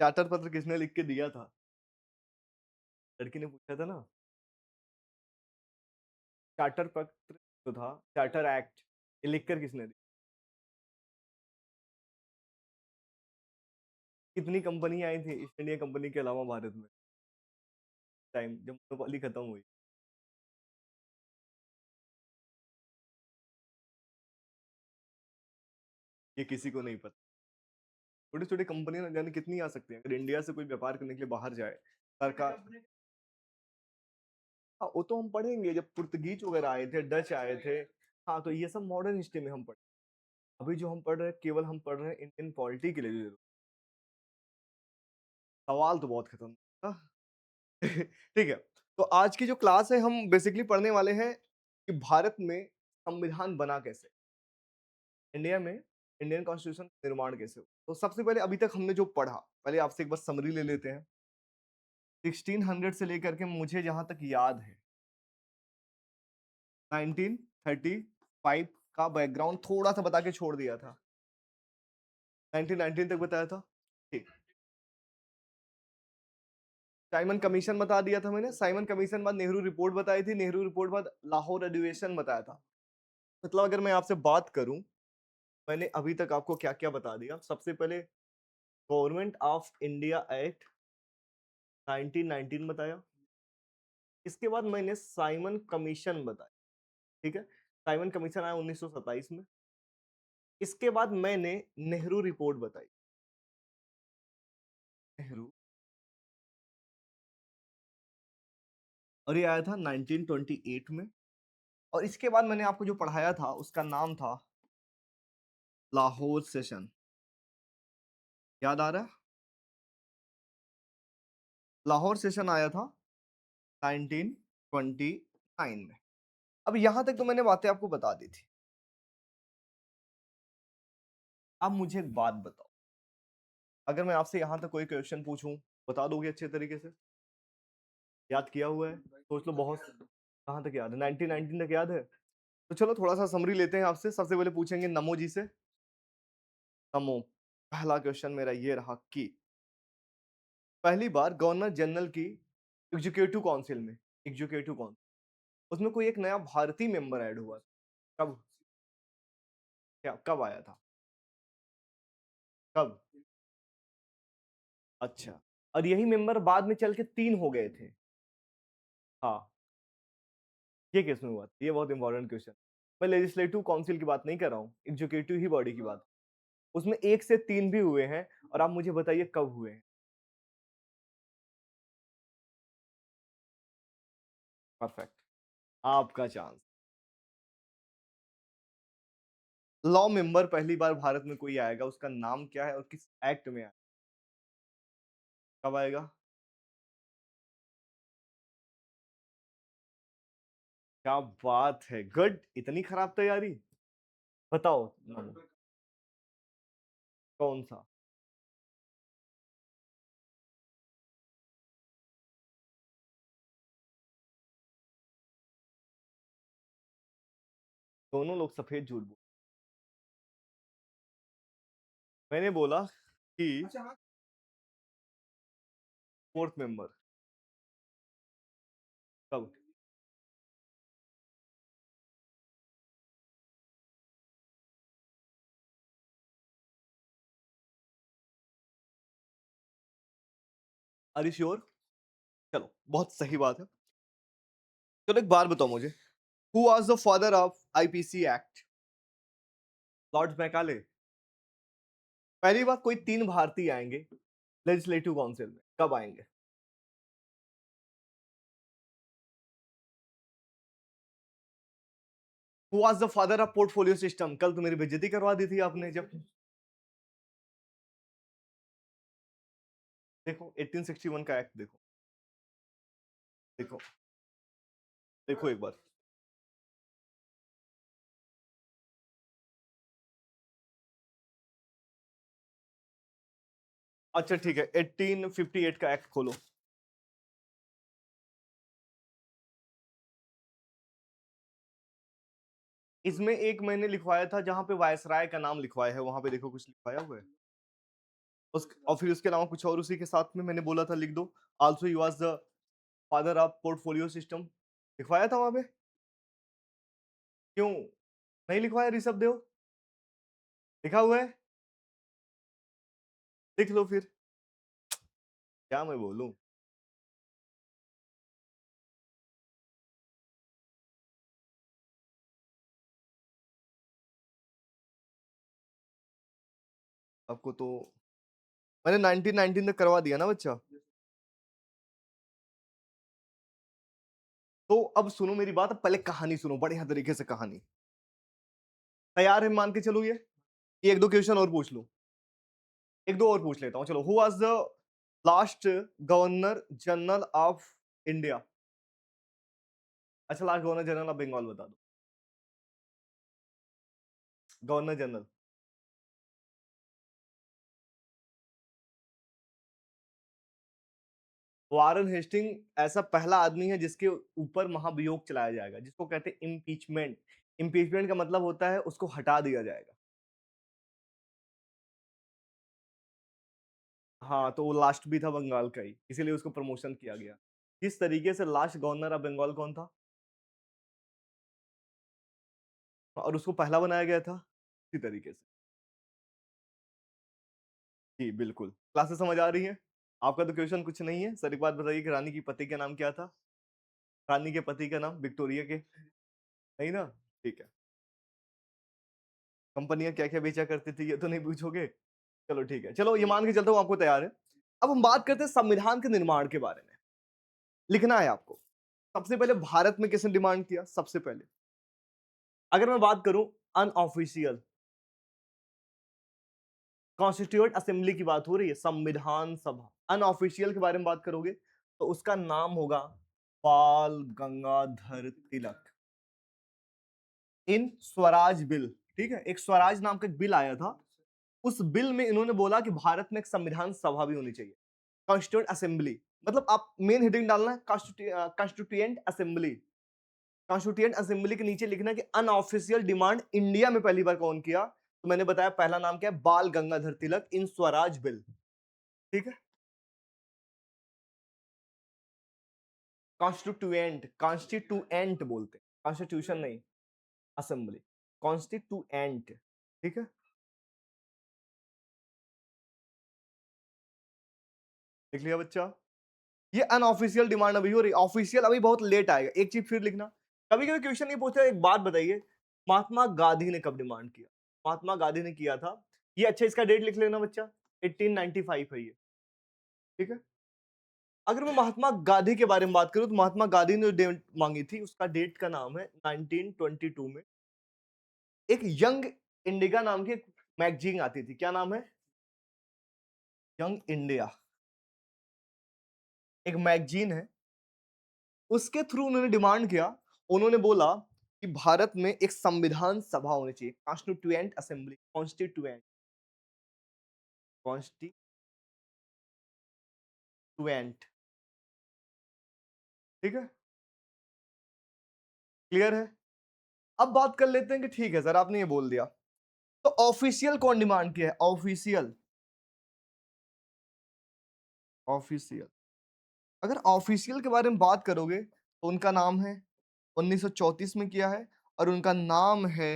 Charter पत्र किसने लिख के दिया था? लड़की ने पूछा था ना। चार्टर पत्र जो था, चार्टर एक्ट, ये लिखकर किसने दिया? कितनी कंपनी आई थी ईस्ट इंडिया कंपनी के अलावा भारत में, टाइम जब मोनोपोली खत्म हुई? ये किसी को नहीं पता। छोटी छोटी कंपनियां न जाने कितनी आ सकती हैं अगर इंडिया से कोई व्यापार करने के लिए बाहर जाए। सरकार। हाँ, वो तो हम पढ़ेंगे जब पुर्तगीज वगैरह आए थे, डच आए थे। हाँ, तो ये सब मॉडर्न हिस्ट्री में हम पढ़े। अभी जो हम पढ़ रहे हैं केवल हम पढ़ रहे हैं इंडियन पॉलिटी के लिए। सवाल तो बहुत खत्म। हाँ। ठीक है। तो आज की जो क्लास है हम बेसिकली पढ़ने वाले हैं कि भारत में संविधान बना कैसे, इंडिया में इंडियन कॉन्स्टिट्यूशन निर्माण कैसे हुआ। तो सबसे पहले अभी तक हमने जो पढ़ा, पहले आपसे एक बार समरी ले लेते हैं। 1600 से लेकर के मुझे जहां तक याद है 1935 का बैकग्राउंड थोड़ा सा बता के छोड़ दिया था। 1919 तक बताया था। ठीक। साइमन कमीशन बता दिया था मैंने। साइमन कमीशन बाद नेहरू रिपोर्ट बताई थी। नेहरू रिपोर्ट बाद लाहौर अधिवेशन बताया था। मतलब अगर मैं आपसे बात करूं, मैंने अभी तक आपको क्या क्या बता दिया। सबसे पहले गवर्नमेंट ऑफ इंडिया एक्ट 1919 बताया। इसके बाद मैंने साइमन कमीशन बताया। ठीक है। साइमन कमीशन आया 1927 में। इसके बाद मैंने नेहरू रिपोर्ट बताई। नेहरू, और ये आया था 1928 में। और इसके बाद मैंने आपको जो पढ़ाया था उसका नाम था लाहौर सेशन। याद आ रहा है? लाहौर सेशन आया था 1929 में। अब यहां तक तो मैंने बातें आपको बता दी थी। अब मुझे एक बात बताओ, अगर मैं आपसे यहां तक कोई क्वेश्चन पूछूं, बता दोगे अच्छे तरीके से? याद किया हुआ है? सोच लो। बहुत कहां तक याद है? 1919 तक याद है? तो चलो थोड़ा सा समरी लेते हैं आपसे। सबसे पहले पूछेंगे नमो जी से। नमो, पहला क्वेश्चन मेरा ये रहा कि पहली बार गवर्नर जनरल की एग्जीक्यूटिव काउंसिल में, एग्जीक्यूटिव काउंसिल, उसमें कोई एक नया भारतीय मेंबर ऐड हुआ। कब? क्या कब आया था? कब? अच्छा। और यही मेंबर बाद में चल के 3 हो गए थे। हाँ। ये किस में हुआ था? ये बहुत इंपॉर्टेंट क्वेश्चन। मैं लेजिस्लेटिव काउंसिल की बात नहीं कर रहा हूँ, एग्जीक्यूटिव ही बॉडी की बात। उसमें 1 से 3 भी हुए हैं। और आप मुझे बताइए कब हुए हैं। परफेक्ट। आपका चांस। लॉ मेंबर पहली बार भारत में कोई आएगा, उसका नाम क्या है और किस एक्ट में आएगा? कब आएगा? क्या बात है, गुड। इतनी खराब तैयारी। बताओ नाम। कौन सा? दोनों लोग सफेद झूठ बोल। मैंने बोला कि फोर्थ मेंबर। कब? Are you sure? चलो बहुत सही बात है। चलो एक बात बताओ मुझे, who was the father of IPC act? Lord Macaulay. पहली बार कोई 3 भारतीय आएंगे लेजिस्लेटिव काउंसिल में, कब आएंगे? Who was the father of portfolio system? कल तो मेरी बेइज्जती करवा दी थी आपने जब। देखो 1861 का एक्ट देखो। देखो, देखो एक बार। अच्छा ठीक है, 1858 का एक्ट खोलो। इसमें एक मैंने लिखवाया था जहां पे वायसराय का नाम लिखवाया है, वहां पे देखो कुछ लिखवाया हुआ है। और फिर उसके अलावा कुछ और उसी के साथ में मैंने बोला था लिख दो। Also he was the father of portfolio system, लिखवाया था वहां पे? क्यों नहीं लिखवाया ऋषभ देव? लिखा हुआ है, लिख लो फिर। क्या मैं बोलूं? आपको तो मैंने 1919 तक करवा दिया ना बच्चा। तो अब सुनो मेरी बात, अब पहले कहानी सुनो बढ़िया तरीके से कहानी। तैयार है मान के चलो, ये एक दो क्वेश्चन और पूछ लो, एक दो और पूछ लेता हूँ चलो। Who was the last governor general of India? अच्छा, last governor general of Bengal बता दो। गवर्नर जनरल वारन हेस्टिंग ऐसा पहला आदमी है जिसके ऊपर महाभियोग चलाया जाएगा, जिसको कहते हैं इम्पीचमेंट। इम्पीचमेंट का मतलब होता है उसको हटा दिया जाएगा। हाँ, तो वो लास्ट भी था बंगाल का ही, इसीलिए उसको प्रमोशन किया गया। किस तरीके से लास्ट गवर्नर ऑफ बंगाल कौन था और उसको पहला बनाया गया था? इसी तरीके से। जी बिल्कुल, क्लासेस समझ आ रही है? आपका तो क्वेश्चन कुछ नहीं है सर। एक बात बताइए कि रानी की पति का नाम क्या था? रानी के पति का नाम विक्टोरिया के? नहीं ना? ठीक है। कंपनियां क्या क्या बेचा करती थी ये तो नहीं पूछोगे? चलो ठीक है, चलो ये मान के चलता हूँ आपको तैयार है। अब हम बात करते हैं संविधान के निर्माण के बारे में। लिखना है आपको। सबसे पहले भारत में किसने डिमांड किया? सबसे पहले अगर मैं बात करूं अनऑफिशियल, कॉन्स्टिट्यूएंट असेंबली की बात हो रही है, संविधान सभा। अनऑफिशियल के बारे में बात करोगे तो उसका नाम होगा बाल गंगाधर तिलक। इन स्वराज बिल, ठीक है, एक स्वराज नाम का एक बिल आया था। उस बिल में इन्होंने बोला कि भारत में एक संविधान सभा भी होनी चाहिए, कॉन्स्टिट्यूएंट असेंबली। मतलब आप मेन हेडिंग डालना है कॉन्स्टिट्यूएंट असेंबली। कॉन्स्टिट्यूएंट असेंबली के नीचे लिखना है कि अनऑफिशियल डिमांड इंडिया में पहली बार कौन किया? तो मैंने बताया पहला नाम क्या है, बाल गंगाधर तिलक, इन स्वराज बिल। ठीक है, कॉन्स्टिट्यूएंट, कॉन्स्टिट्यूएंट बोलते हैं, कॉन्स्टिट्यूशन नहीं, असेंबली, कॉन्स्टिट्यूएंट। ठीक है, लिख लिया बच्चा? ये अनऑफिशियल डिमांड अभी हो रही, ऑफिशियल अभी बहुत लेट आएगा। एक चीज फिर लिखना, कभी कभी क्वेश्चन ये पूछता है, एक बात बताइए, महात्मा गांधी ने कब डिमांड किया? महात्मा गांधी ने किया था ये, अच्छा इसका डेट लिख लेना बच्चा, 1895 है ये। ठीक है, अगर मैं महात्मा गांधी के बारे में बात करूं तो महात्मा गांधी ने जो डेट मांगी थी उसका डेट का नाम है 1922 में एक यंग इंडिया नाम की मैगजीन आती थी। क्या नाम है? यंग इंडिया, एक मैगजीन है। उसके थ्रू उन्होंने डिमांड किया, उन्होंने बोला कि भारत में एक संविधान सभा होनी चाहिए, कॉन्स्टिट्यूएंट असेंबली, कॉन्स्टिट्यूएंट, कॉन्स्टिट्यूएंट। ठीक है, क्लियर है? अब बात कर लेते हैं कि ठीक है सर आपने ये बोल दिया, तो ऑफिशियल कौन डिमांड किया है? ऑफिशियल, ऑफिशियल, अगर ऑफिशियल के बारे में बात करोगे तो उनका नाम है 1934 में किया है, और उनका नाम है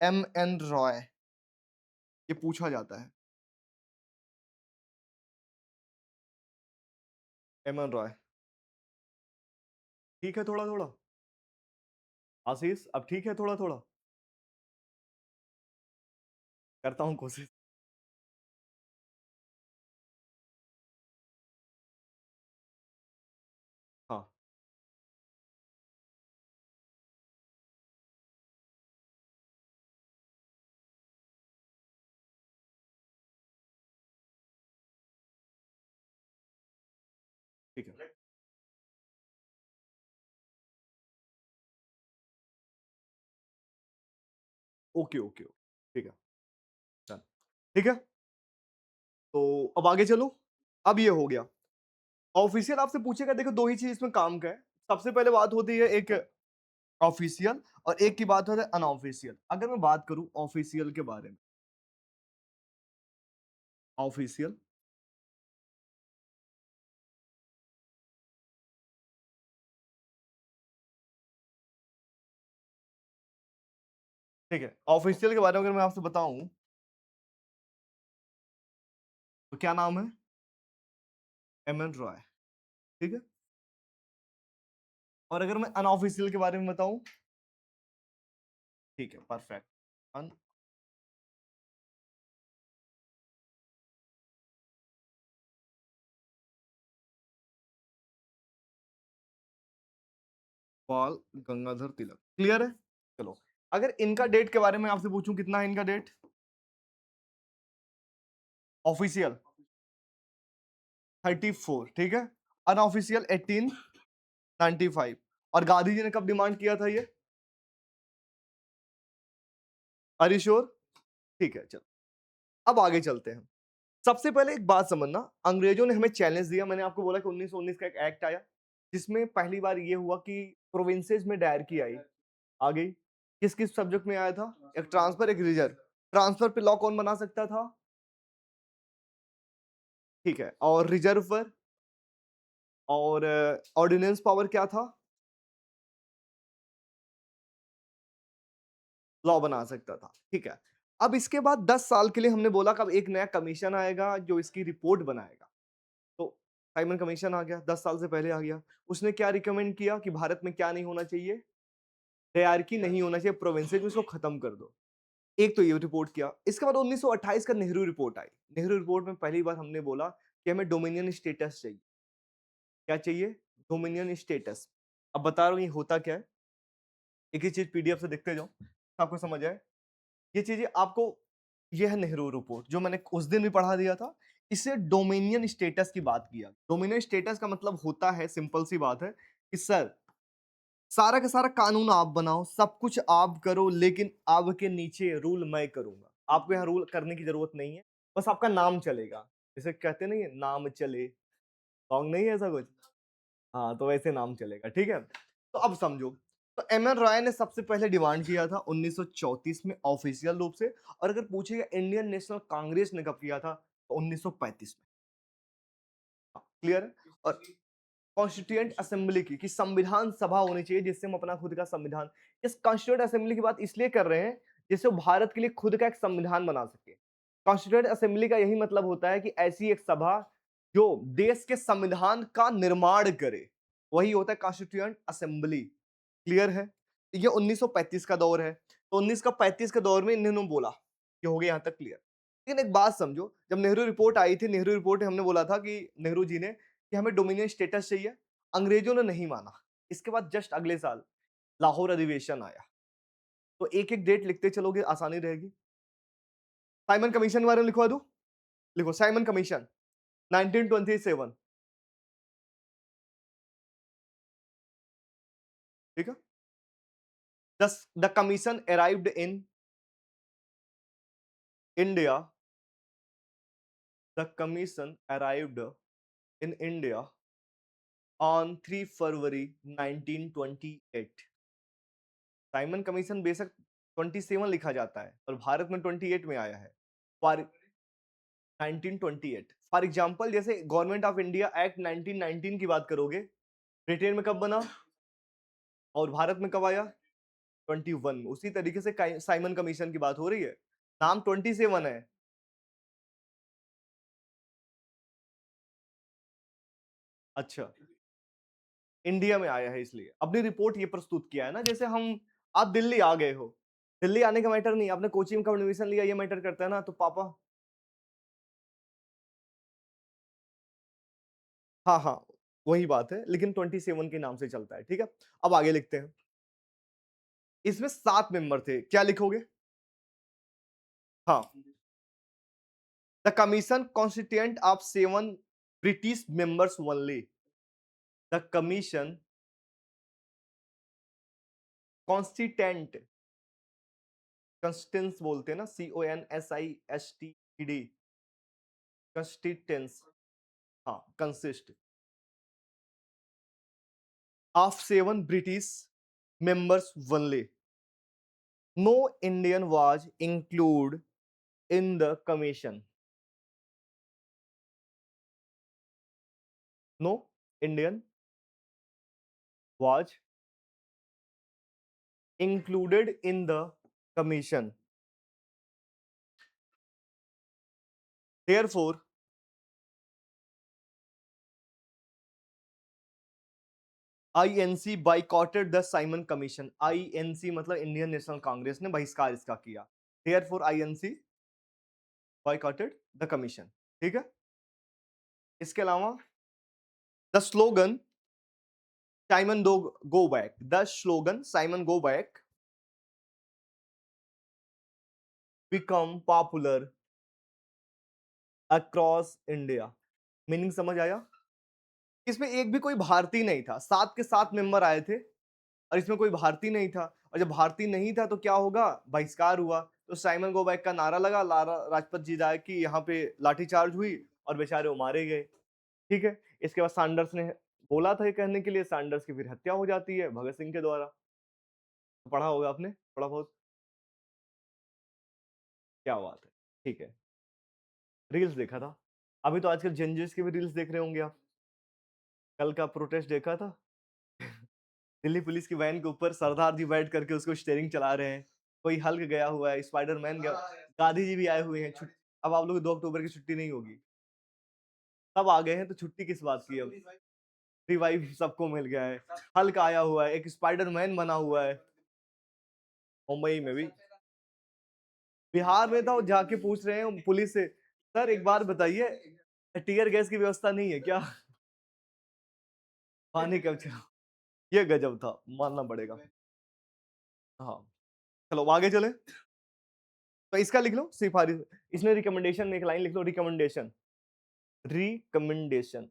एम एन रॉय। ये पूछा जाता है, एम एन रॉय। ठीक है थोड़ा थोड़ा आशीष, अब ठीक है थोड़ा थोड़ा, करता हूं कोशिश। हाँ ठीक है, ओके ओके ओके, ठीक है, डन। ठीक है, तो अब आगे चलो। अब ये हो गया ऑफिशियल। आपसे पूछेगा, देखो दो ही चीज इसमें काम का है। सबसे पहले बात होती है एक ऑफिशियल, और एक की बात होता है अनऑफिशियल। अगर मैं बात करूं ऑफिशियल के बारे में, ऑफिशियल ठीक है, ऑफिशियल के बारे में अगर मैं आपसे बताऊं तो क्या नाम है? M N Roy. ठीक है, और अगर मैं अनऑफिशियल के बारे में बताऊं, ठीक है, परफेक्ट। बाल गंगाधर तिलक। क्लियर है? चलो, अगर इनका डेट के बारे में आपसे पूछूं, कितना है इनका डेट ऑफिशियल? 34। ठीक है, अनऑफिशियल 1895। और गांधी जी ने कब डिमांड किया था ये? श्योर? ठीक है, चलो अब आगे चलते हैं। सबसे पहले एक बात समझना, अंग्रेजों ने हमें चैलेंज दिया। मैंने आपको बोला कि 1919 का एक एक्ट आया जिसमें पहली बार ये हुआ कि प्रोविंसेस में डायरकी आई, आ गई। किस किस सब्जेक्ट में आया था? एक ट्रांसफर, एक रिजर्व। ट्रांसफर पे लॉ कौन बना सकता था? ठीक है, और रिजर्व पर और ऑर्डिनेंस पावर क्या था? लॉ बना सकता था। ठीक है, अब इसके बाद 10 साल के लिए हमने बोला कि अब एक नया कमीशन आएगा जो इसकी रिपोर्ट बनाएगा। तो साइमन कमीशन आ गया, 10 साल से पहले आ गया। उसने क्या रिकमेंड किया कि भारत में क्या नहीं होना चाहिए? हायरार्की नहीं होना चाहिए, प्रोविंसेस में इसको खत्म कर दो। एक तो ये रिपोर्ट किया। इसके बाद 1928 का नेहरू रिपोर्ट आई। नेहरू रिपोर्ट में पहली बार हमने बोला कि हमें डोमिनियन स्टेटस चाहिए। क्या चाहिए? Dominion status. अब बता रहा हूं ये होता क्या है, एक ही चीज पीडीएफ से देखते जाओ, आपको समझ आए। ये चीजें आपको, ये है नेहरू रिपोर्ट जो मैंने उस दिन भी पढ़ा दिया था। इससे डोमिनियन स्टेटस की बात किया। डोमिनियन स्टेटस का मतलब होता है, सिंपल सी बात है कि सर, सारा का सारा कानून आप बनाओ, सब कुछ आप करो, लेकिन आपके नीचे रूल मैं करूंगा। आपको यहाँ रूल करने की जरूरत नहीं है, बस आपका नाम चलेगा। जैसे कहते नहीं है, नाम चले, सॉन्ग नहीं है ऐसा कुछ? हाँ, तो वैसे नाम चलेगा। ठीक है, तो अब समझो। तो एम एन रॉय ने सबसे पहले डिमांड किया था 1934 में ऑफिशियल रूप से। और अगर पूछेगा इंडियन नेशनल कांग्रेस ने कब किया था, तो 1935 में। क्लियर है? और कॉन्स्टिट्यूएंट असेंबली की, कि संविधान सभा होनी चाहिए जिससे हम अपना खुद का संविधान। इस कॉन्स्टिट्यूएंट असेंबली की बात इसलिए कर रहे हैं जिससे वो भारत के लिए खुद का एक संविधान बना सके। कॉन्स्टिट्यूएंट असेंबली का यही मतलब होता है कि ऐसी एक सभा जो देश के संविधान का निर्माण करे, वही होता है कॉन्स्टिट्यूएंट असेंबली। क्लियर है? ये 1935 का दौर है। तो 1935 के दौर में इन्होंने बोला कि हो गया यहां तक क्लियर। लेकिन एक बात समझो, जब नेहरू रिपोर्ट आई थी, नेहरू रिपोर्ट हमने बोला था कि नेहरू जी ने कि हमें डोमिनियन स्टेटस चाहिए। अंग्रेजों ने नहीं माना। इसके बाद जस्ट अगले साल लाहौर अधिवेशन आया। तो एक एक डेट लिखते चलोगे, आसानी रहेगी। साइमन कमीशन के बारे में लिखवा दूं? लिखो, साइमन कमीशन 1927। ठीक है, the commission arrived in India. The commission arrived in India on 3 February 1928। Simon commission बेशक 27 लिखा जाता है, और भारत में 28 में आया है। फॉर 1928 फॉर एग्जांपल, जैसे गवर्नमेंट ऑफ इंडिया एक्ट 1919 की बात करोगे, ब्रिटेन में कब बना और भारत में कब आया? 21। उसी तरीके से साइमन कमीशन की बात हो रही है, नाम 27 है। अच्छा, इंडिया में आया है इसलिए अपनी रिपोर्ट ये प्रस्तुत किया है ना। जैसे हम, आप दिल्ली आ गए हो, दिल्ली आने का मैटर नहीं, आपने कोचिंग में कब एडमिशन लिया ये मैटर करता है ना। तो पापा, हाँ हाँ, वही बात है, लेकिन 27 के नाम से चलता है। ठीक है, अब आगे लिखते हैं। इसमें 7 मेंबर थे, क्या लिखोगे? हाँ, the commission constituent of 7 British members only. The commission constituent, consistence बोलते हैं ना, CONSISTED, कंस्टिटेंस। हाँ, consist of 7 British members only. No Indian was include in the commission. No Indian was included in the commission. Therefore, INC boycotted the Simon Commission. INC मतलब Indian National Congress ने बहिष्कार इसका किया। Therefore, INC boycotted the commission. ठीक है। इसके अलावा the slogan Simon go back, the slogan Simon go back become popular across India. Meaning समझ आया? इसमें एक भी कोई भारतीय नहीं था, 7 के 7 मेंबर आए थे और इसमें कोई भारतीय नहीं था। और जब भारतीय नहीं था तो क्या होगा? बहिष्कार हुआ। तो साइमन गो बैक का नारा लगा, लारा लाजपत जी जाए कि यहाँ पे लाठीचार्ज हुई और बेचारे वो मारे गए। ठीक है। इसके बाद सैंडर्स ने बोला था ये कहने के लिए, सैंडर्स की फिर हत्या हो जाती है भगत सिंह के द्वारा। पढ़ा होगा आपने थोड़ा बहुत। क्या बात है। ठीक है। रील्स देखा था। अभी तो आजकल जेनजीस की भी रील्स देख रहे होंगे आप। कल का प्रोटेस्ट देखा था। दिल्ली पुलिस की वैन के ऊपर सरदार जी बैठ करके उसको स्टीयरिंग चला रहे हैं। कोई हल्क गया हुआ है, स्पाइडरमैन गया, गांधी जी भी आए हुए हैं। अब आप लोग 2 अक्टूबर की छुट्टी नहीं होगी। सब आ गए हैं तो छुट्टी किस बात की अब? रिवाइव सबको मिल गया है। हल्क आया हुआ है, एक स्पाइडरमैन बना हुआ है। मुंबई में भी, बिहार में था, वो जाके पूछ रहे हैं पुलिस से, सर एक बार बताइए टीयर गैस की व्यवस्था नहीं है क्या? पानी कब चला? ये गजब था, मानना पड़ेगा। हाँ। चलो आगे चले। तो इसका लिख लो सिफारिश। इसमें रिकमेंडेशन में एक लाइन लिख लो, रिकमेंडेशन। रिकमेंडेशन।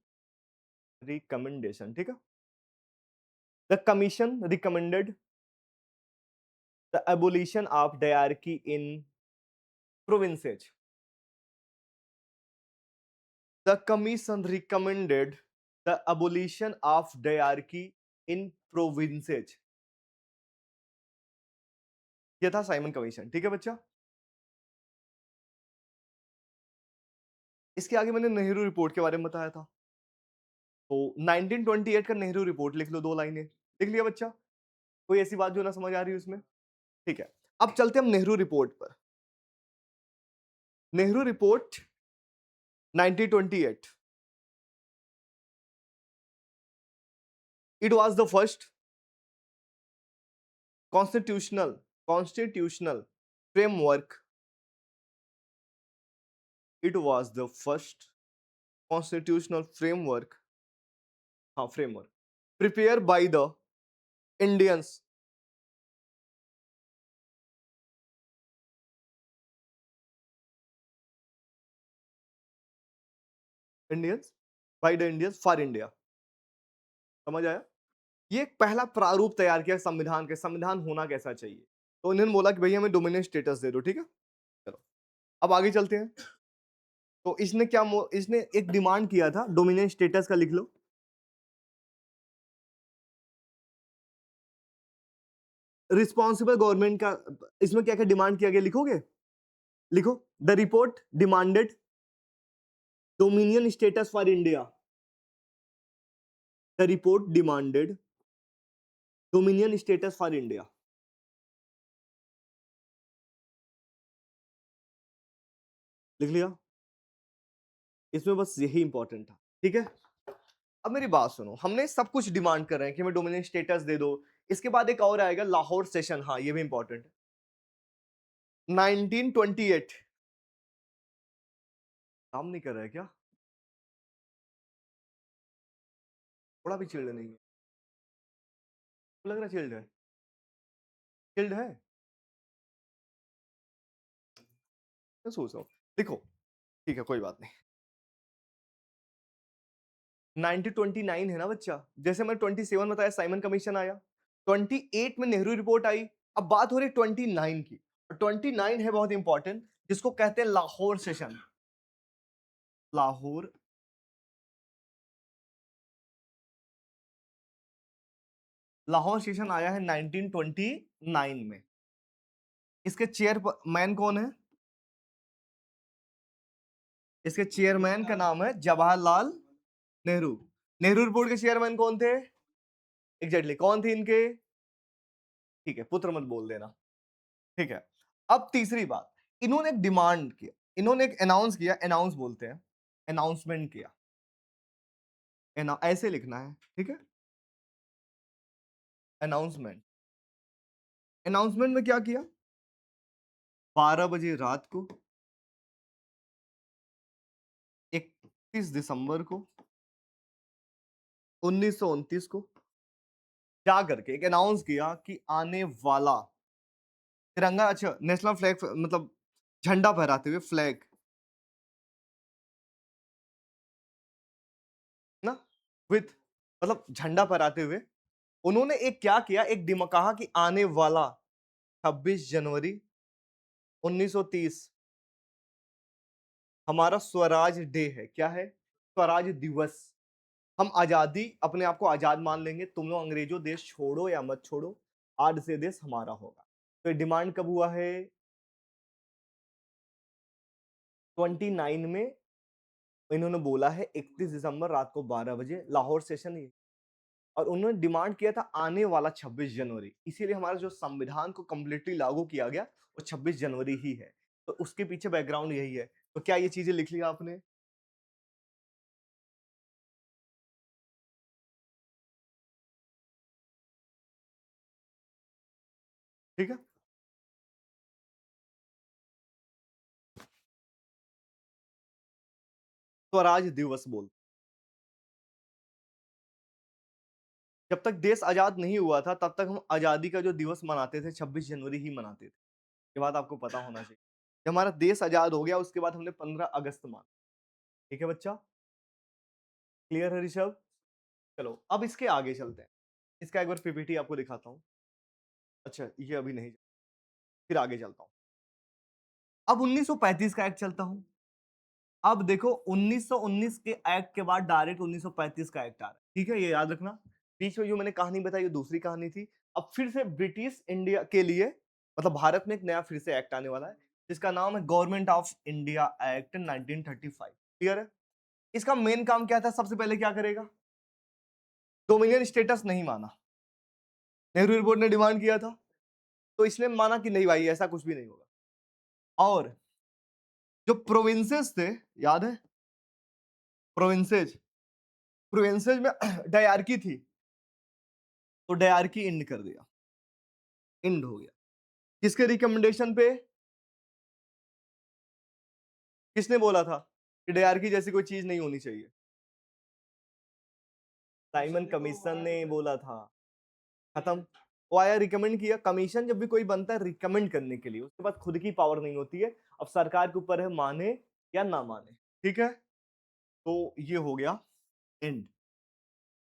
रिकमेंडेशन। ठीक है। The commission recommended the abolition of dyarchy in provinces. The commission recommended the abolition of diarchy in provinces। ये था साइमन कमीशन। ठीक है बच्चा। इसके आगे मैंने नेहरू रिपोर्ट के बारे में बताया था। तो 1928 का नेहरू रिपोर्ट लिख लो, 2 लाइनें। लिख लिया बच्चा? कोई ऐसी बात जो ना समझ आ रही है उसमें? ठीक है। अब चलते हम नेहरू रिपोर्ट पर। Nehru report 1928। It was the first constitutional framework. It was the first constitutional framework, हाँ framework, prepare by the Indians. Indians by the Indians for India. समझ आया? ये एक पहला प्रारूप तैयार किया संविधान के, संविधान होना कैसा चाहिए। तो इन्होंने बोला कि भैया हमें डोमिनेंट स्टेटस दे दो। ठीक है। चलो अब आगे चलते हैं। तो इसने क्या इसने एक डिमांड किया था, डोमिनेंट स्टेटस का लिख लो। रिस्पॉन्सिबल गवर्नमेंट का, इसमें क्या क्या डिमांड किया गया लिखोगे? लिखो। The report demanded dominion status for India. The report demanded dominion status for India. लिख लिया? इसमें बस यही इंपॉर्टेंट था। ठीक है। अब मेरी बात सुनो, हमने सब कुछ डिमांड कर रहे हैं कि हमें डोमिनेंट स्टेटस दे दो। इसके बाद एक और आएगा लाहौर सेशन, हाँ ये भी इंपॉर्टेंट है। 1928। काम नहीं कर रहा है क्या? थोड़ा भी चिल्ड नहीं है? लग रहा है चिल्ड है। चिल्ड है? मैं सोच रहा हूँ। देखो, ठीक है कोई बात नहीं। 1929 है ना बच्चा। जैसे मैंने 27 बताया साइमन कमीशन आया, 28 में नेहरू रिपोर्ट आई। अब बात हो रही 29 की, और 29 है बहुत इंपॉर्टेंट, जिसको कहते हैं लाहौर सेशन। लाहौर लाहौर सेशन आया है 1929 में। इसके चेयरमैन कौन है? इसके चेयरमैन का नाम है जवाहरलाल नेहरू। नेहरू रिपोर्ट के चेयरमैन कौन थे? एग्जैक्टली कौन थे इनके? ठीक है, पुत्र मत बोल देना। ठीक है। अब तीसरी बात, इन्होंने एक डिमांड किया, इन्होंने एक अनाउंस किया, अनाउंस बोलते हैं, अनाउंसमेंट किया, ऐसे लिखना है, ठीक है, अनाउंसमेंट। अनाउंसमेंट में क्या किया, 12 बजे रात को 31 दिसंबर को 1929 को जा करके एक अनाउंस किया कि आने वाला तिरंगा, अच्छा नेशनल फ्लैग, मतलब झंडा फहराते हुए, फ्लैग ना, विथ, मतलब झंडा फहराते हुए उन्होंने एक क्या किया, एक कहा कि आने वाला 26 जनवरी 1930 हमारा स्वराज डे है। क्या है? स्वराज दिवस। हम आजादी, अपने आप को आजाद मान लेंगे, तुम लोग अंग्रेजों देश छोड़ो या मत छोड़ो, आज से देश हमारा होगा। तो ये डिमांड कब हुआ है? 29 में इन्होंने बोला है, 31 दिसंबर रात को 12 बजे लाहौर सेशन ही। और उन्होंने डिमांड किया था आने वाला 26 जनवरी, इसीलिए हमारा जो संविधान को कंप्लीटली लागू किया गया वो 26 जनवरी ही है। तो उसके पीछे बैकग्राउंड यही है। तो क्या ये चीजें लिख लिया आपने? ठीक है, स्वराज दिवस बोल, जब तक देश आजाद नहीं हुआ था तब तक हम आजादी का जो दिवस मनाते थे 26 जनवरी ही मनाते थे। ये बात आपको पता होना चाहिए। जब हमारा देश आजाद हो गया उसके बाद हमने 15 अगस्त माना। ठीक है बच्चा, क्लियर है ऋषभ? चलो अब इसके आगे चलते हैं। इसका एक बार पीपीटी आपको दिखाता हूँ। अच्छा ये अभी नहीं, फिर आगे चलता हूँ। अब 1935 का एक्ट चलता हूँ। अब देखो 1919 के एक्ट के बाद डायरेक्ट 1935 का एक्ट आ रहा है। ठीक है, ये याद रखना। बीच में जो मैंने कहानी बताई वो दूसरी कहानी थी। अब फिर से ब्रिटिश इंडिया के लिए, मतलब भारत में एक नया फिर से एक्ट आने वाला है जिसका नाम है government of India act 1935। Clear है? इसका मेन काम क्या था? सबसे पहले क्या करेगा? डोमिनियन स्टेटस नहीं माना। नेहरू रिपोर्ट ने डिमांड किया था, तो इसने माना कि नहीं भाई ऐसा कुछ भी नहीं होगा। और जो प्रोविंसेस थे, याद है प्रोविंसेज, प्रोविंसेज में डायरकी थी, तो डायरकी इंड कर दिया, इंड हो गया। किसके रिकमेंडेशन पे? किसने बोला था कि डायरकी जैसी कोई चीज नहीं होनी चाहिए? साइमन कमीशन ने बोला था। खत्म। वो आया, रिकमेंड किया। कमीशन जब भी कोई बनता है रिकमेंड करने के लिए, उसके पास खुद की पावर नहीं होती है। अब सरकार के ऊपर है माने या ना माने। ठीक है, तो ये हो गया एंड।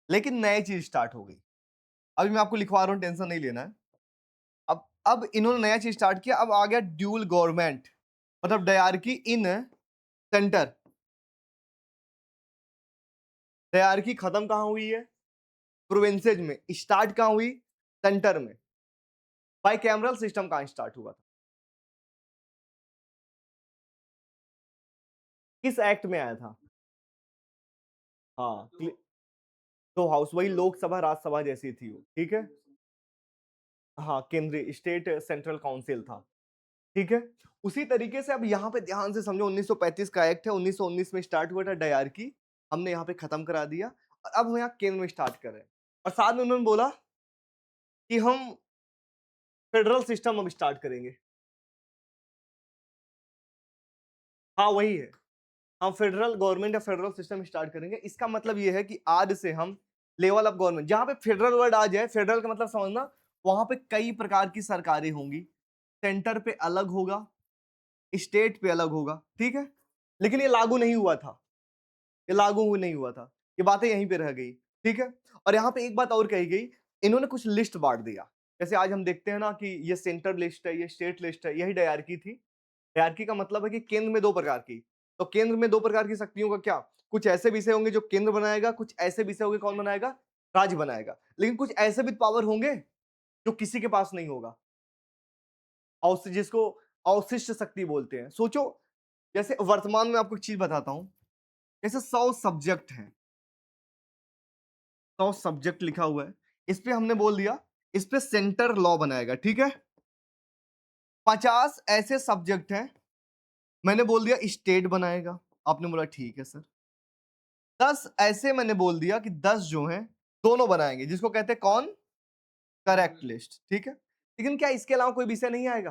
लेकिन नई चीज स्टार्ट हो गई। अभी मैं आपको लिखवा रहा हूं, टेंशन नहीं लेना है। अब इन्होंने नया चीज स्टार्ट किया। अब आ गया ड्यूल गवर्नमेंट, मतलब डायरकी इन सेंटर। डायरकी खत्म कहां हुई है? प्रोविंसेज में। स्टार्ट कहां हुई? सेंटर में। बाई कैमरल सिस्टम कहां स्टार्ट हुआ था? किस एक्ट में आया था? हाँ, तो हाउस, वही लोकसभा राज्यसभा जैसी थी वो। ठीक है, हाँ केंद्रीय, स्टेट सेंट्रल काउंसिल था। ठीक है, उसी तरीके से अब यहाँ पे ध्यान से समझो, 1935 का एक्ट है, 1919 में स्टार्ट हुआ था डायरकी, हमने यहाँ पे खत्म करा दिया। और अब हम यहाँ केंद्र में स्टार्ट कर रहे हैं। और साथ में उन्होंने बोला कि हम फेडरल सिस्टम अब स्टार्ट करेंगे। हाँ वही है, हम फेडरल गवर्नमेंट या फेडरल सिस्टम स्टार्ट करेंगे। इसका मतलब ये है कि आज से हम लेवल ऑफ गवर्नमेंट, जहां पे फेडरल वर्ड आ जाए, फेडरल का मतलब समझना, वहां पे कई प्रकार की सरकारें होंगी। सेंटर पे अलग होगा, स्टेट पे अलग होगा। ठीक है, लेकिन ये लागू नहीं हुआ था, ये लागू नहीं हुआ था, ये बातें यहीं पे रह गई। ठीक है, और यहाँ पे एक बात और कही गई, इन्होंने कुछ लिस्ट बांट दिया। जैसे आज हम देखते हैं ना कि ये सेंटर लिस्ट है, ये स्टेट लिस्ट है, यही डायरकी थी। हायरार्की का मतलब है कि केंद्र में दो प्रकार की, तो केंद्र में दो प्रकार की शक्तियों का क्या, कुछ ऐसे विषय होंगे जो केंद्र बनाएगा, कुछ ऐसे विषय होंगे कौन बनाएगा, राज्य बनाएगा। लेकिन कुछ ऐसे भी पावर होंगे जो किसी के पास नहीं होगा, और जिसको अवशिष्ट शक्ति बोलते हैं। सोचो, जैसे वर्तमान में आपको एक चीज बताता हूं, जैसे 100 सब्जेक्ट हैं, 100 सब्जेक्ट लिखा हुआ है, इस पे हमने बोल दिया, इस पे सेंटर लॉ बनाएगा। ठीक है, 50 ऐसे सब्जेक्ट हैं, मैंने बोल दिया स्टेट बनाएगा, आपने बोला ठीक है सर। 10 ऐसे मैंने बोल दिया कि 10 जो हैं दोनों बनाएंगे, जिसको कहते हैं कौन, करेक्ट लिस्ट, ठीक है। लेकिन क्या इसके अलावा कोई विषय नहीं आएगा?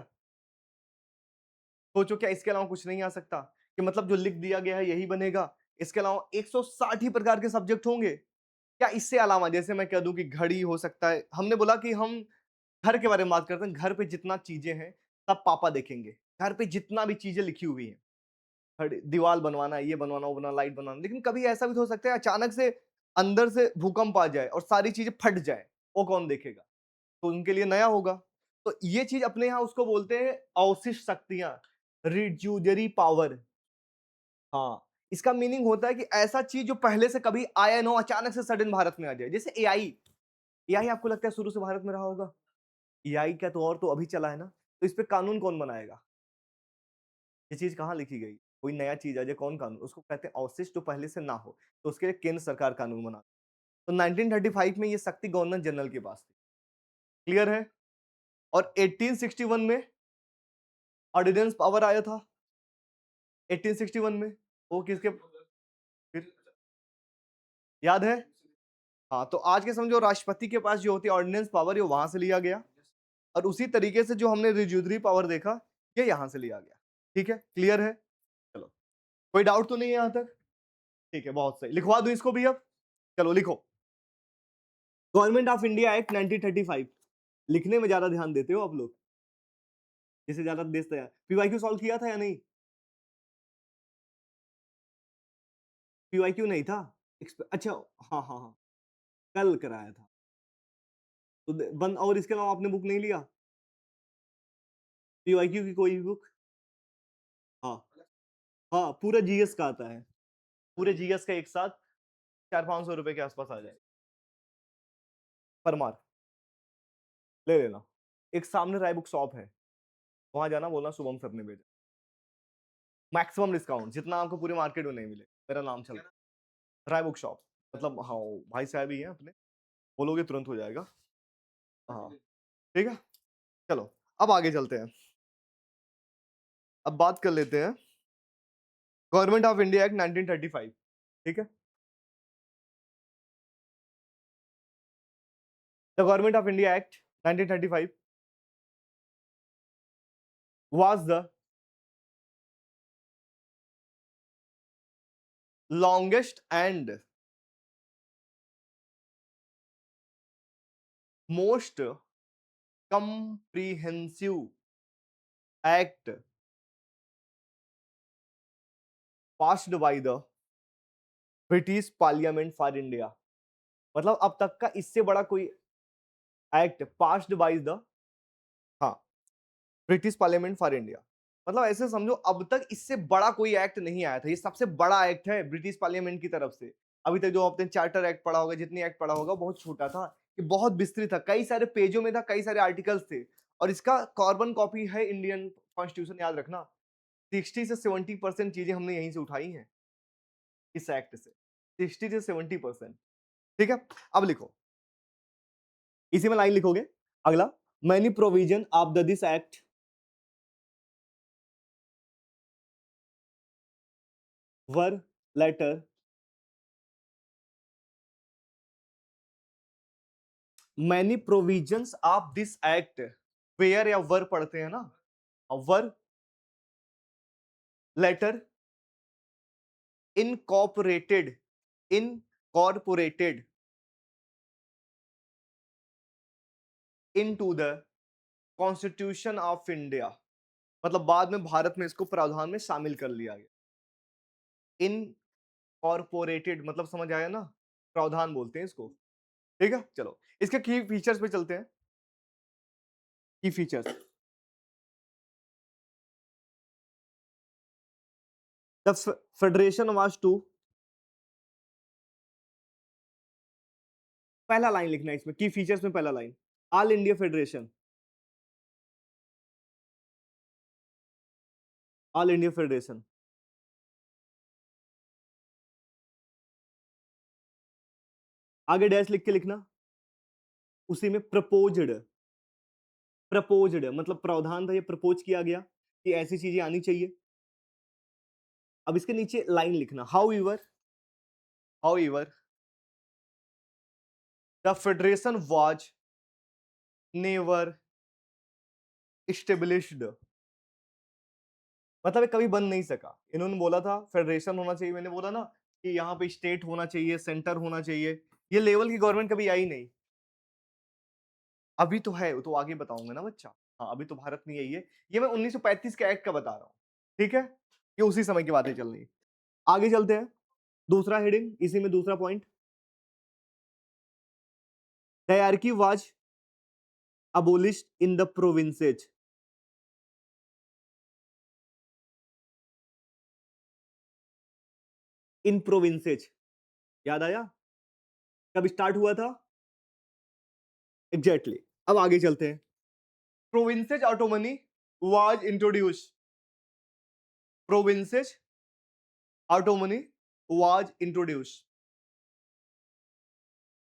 सोचो, क्या इसके अलावा कुछ नहीं आ सकता? कि मतलब जो लिख दिया गया है यही बनेगा, इसके अलावा 160 ही प्रकार के सब्जेक्ट होंगे? क्या इससे अलावा, जैसे मैं कह दूं कि घड़ी हो सकता है, हमने बोला कि हम घर के बारे में बात करते हैं, घर पे जितना चीजें हैं सब पापा देखेंगे, घर पे जितना भी चीजें लिखी हुई हैं, दीवार बनवाना, ये बनवाना, वो बनवाना, लाइट बनवाना, लेकिन कभी ऐसा भी तो हो सकता है अचानक से अंदर से भूकंप आ जाए और सारी चीजें फट जाए, वो कौन देखेगा? तो उनके लिए नया होगा। तो ये चीज अपने यहाँ उसको बोलते हैं अवशिष्ट शक्तियां, रिड्यूजरी पावर। हाँ, इसका मीनिंग होता है कि ऐसा चीज जो पहले से कभी आया ना हो, अचानक से सडन भारत में आ जाए। जैसे एआई, एआई आपको लगता है शुरू से भारत में रहा होगा? एआई का तो और तो अभी चला है ना, तो इस पे कानून कौन बनाएगा? ये चीज कहाँ लिखी गई? कोई नया चीज आ जाए, कौन कानून? उसको कहते हैं अवशिष्ट, जो पहले से ना हो, तो उसके लिए केंद्र सरकार कानून बना। तो 1935 में ये शक्ति गवर्नर जनरल के पास थी, क्लियर है। और 1861 में ऑर्डिनेंस पावर आया था, 1861 में। वो किसके, फिर याद है? हाँ, तो आज के समझो राष्ट्रपति के पास जो होती है ऑर्डिनेंस पावर, ये वहां से लिया गया, और उसी तरीके से जो हमने रिज्यूडरी पावर देखा, ये यहां से लिया गया। ठीक है, क्लियर है? चलो, कोई डाउट तो नहीं है यहां तक? ठीक है, बहुत सही। लिखवा दूं इसको भी अब? चलो लिखो, गवर्नमेंट ऑफ इंडिया एक्ट 1935। लिखने में ज्यादा ध्यान देते हो आप लोग, जिसे ज्यादा देते हैं। पीवाईक्यू सॉल्व किया था या नहीं? पीवाईक्यू नहीं था? अच्छा, हाँ हाँ हाँ, कल कराया था। तो बंद, और इसके अलावा आपने बुक नहीं लिया पीवाईक्यू की, कोई भी बुक? हाँ हाँ, पूरा जीएस का आता है, पूरे जीएस का एक साथ 400-500 रुपए के आसपास आ जाए पर मार्क, ले लेना। एक सामने राय बुक शॉप है, वहां जाना, बोलना शुभम सर ने भेजा। मैक्सिमम डिस्काउंट जितना आपको पूरे मार्केट में नहीं मिले, मेरा नाम चल, राय बुक शॉप, मतलब हाँ, भाई साहब ही हैं अपने, बोलोगे तुरंत हो जाएगा। हाँ, ठीक है, चलो अब आगे चलते हैं। अब बात कर लेते हैं गवर्नमेंट ऑफ इंडिया एक्ट 1935, ठीक है। The government of India act 1935 was the longest and most comprehensive act passed by the British parliament for India. मतलब अब तक का इससे बड़ा कोई एक्ट पास्ड बाय द, हाँ, ब्रिटिश पार्लियामेंट फॉर इंडिया। मतलब ऐसे समझो, अब तक इससे बड़ा कोई एक्ट नहीं आया था, ये सबसे बड़ा एक्ट है ब्रिटिश पार्लियामेंट की तरफ से। अभी तक जो आपने चार्टर एक्ट पढ़ा होगा, जितनी एक्ट पढ़ा होगा, बहुत छोटा था, कि बहुत विस्तृत था, कई सारे पेजों में था, कई सारे आर्टिकल्स थे। और इसका कार्बन कॉपी है इंडियन कॉन्स्टिट्यूशन, याद रखना। 60 से 70% चीजें हमने यहीं से उठाई हैं इस एक्ट से, 60 से 70%। ठीक है, अब लिखो, इसी में लाइन लिखोगे अगला, many provision of the this act were later, many provisions of this act, where या वर पढ़ते हैं ना, were later incorporated, incorporated into the constitution of India. मतलब बाद में भारत में इसको प्रावधान में शामिल कर लिया गया। इनकॉर्पोरेटेड मतलब समझ आया ना, प्रावधान बोलते हैं इसको। ठीक है, चलो इसके की फीचर्स पे चलते हैं। Key features, the federation was to, पहला लाइन लिखना है इसमें, की फीचर्स में पहला line, all India federation, all India federation. आगे डैश लिख के लिखना, उसी में प्रपोज्ड, प्रपोज्ड मतलब प्रावधान था, ये प्रपोज किया गया कि ऐसी चीजें आनी चाहिए। अब इसके नीचे लाइन लिखना, how the federation was never established, मतलब ये कभी बन नहीं सका। इन्होंने बोला था फेडरेशन होना चाहिए, मैंने बोला ना कि यहाँ पे स्टेट होना चाहिए, सेंटर होना चाहिए, ये लेवल की गवर्नमेंट कभी आई नहीं। अभी तो है, वो तो आगे बताऊंगा ना बच्चा। हाँ, अभी तो भारत में यही है। ये मैं 1935 के एक्ट का बता रहा हूँ, ठीक है, ये उसी समय की बातें चल रही है। आगे चलते हैं, दूसरा हेडिंग, इसी में दूसरा point, dyarchy was abolished in the provinces, in provinces, याद आया कब स्टार्ट हुआ था? Exactly exactly. अब आगे चलते हैं, provinces autonomy was introduce, provinces autonomy was introduce,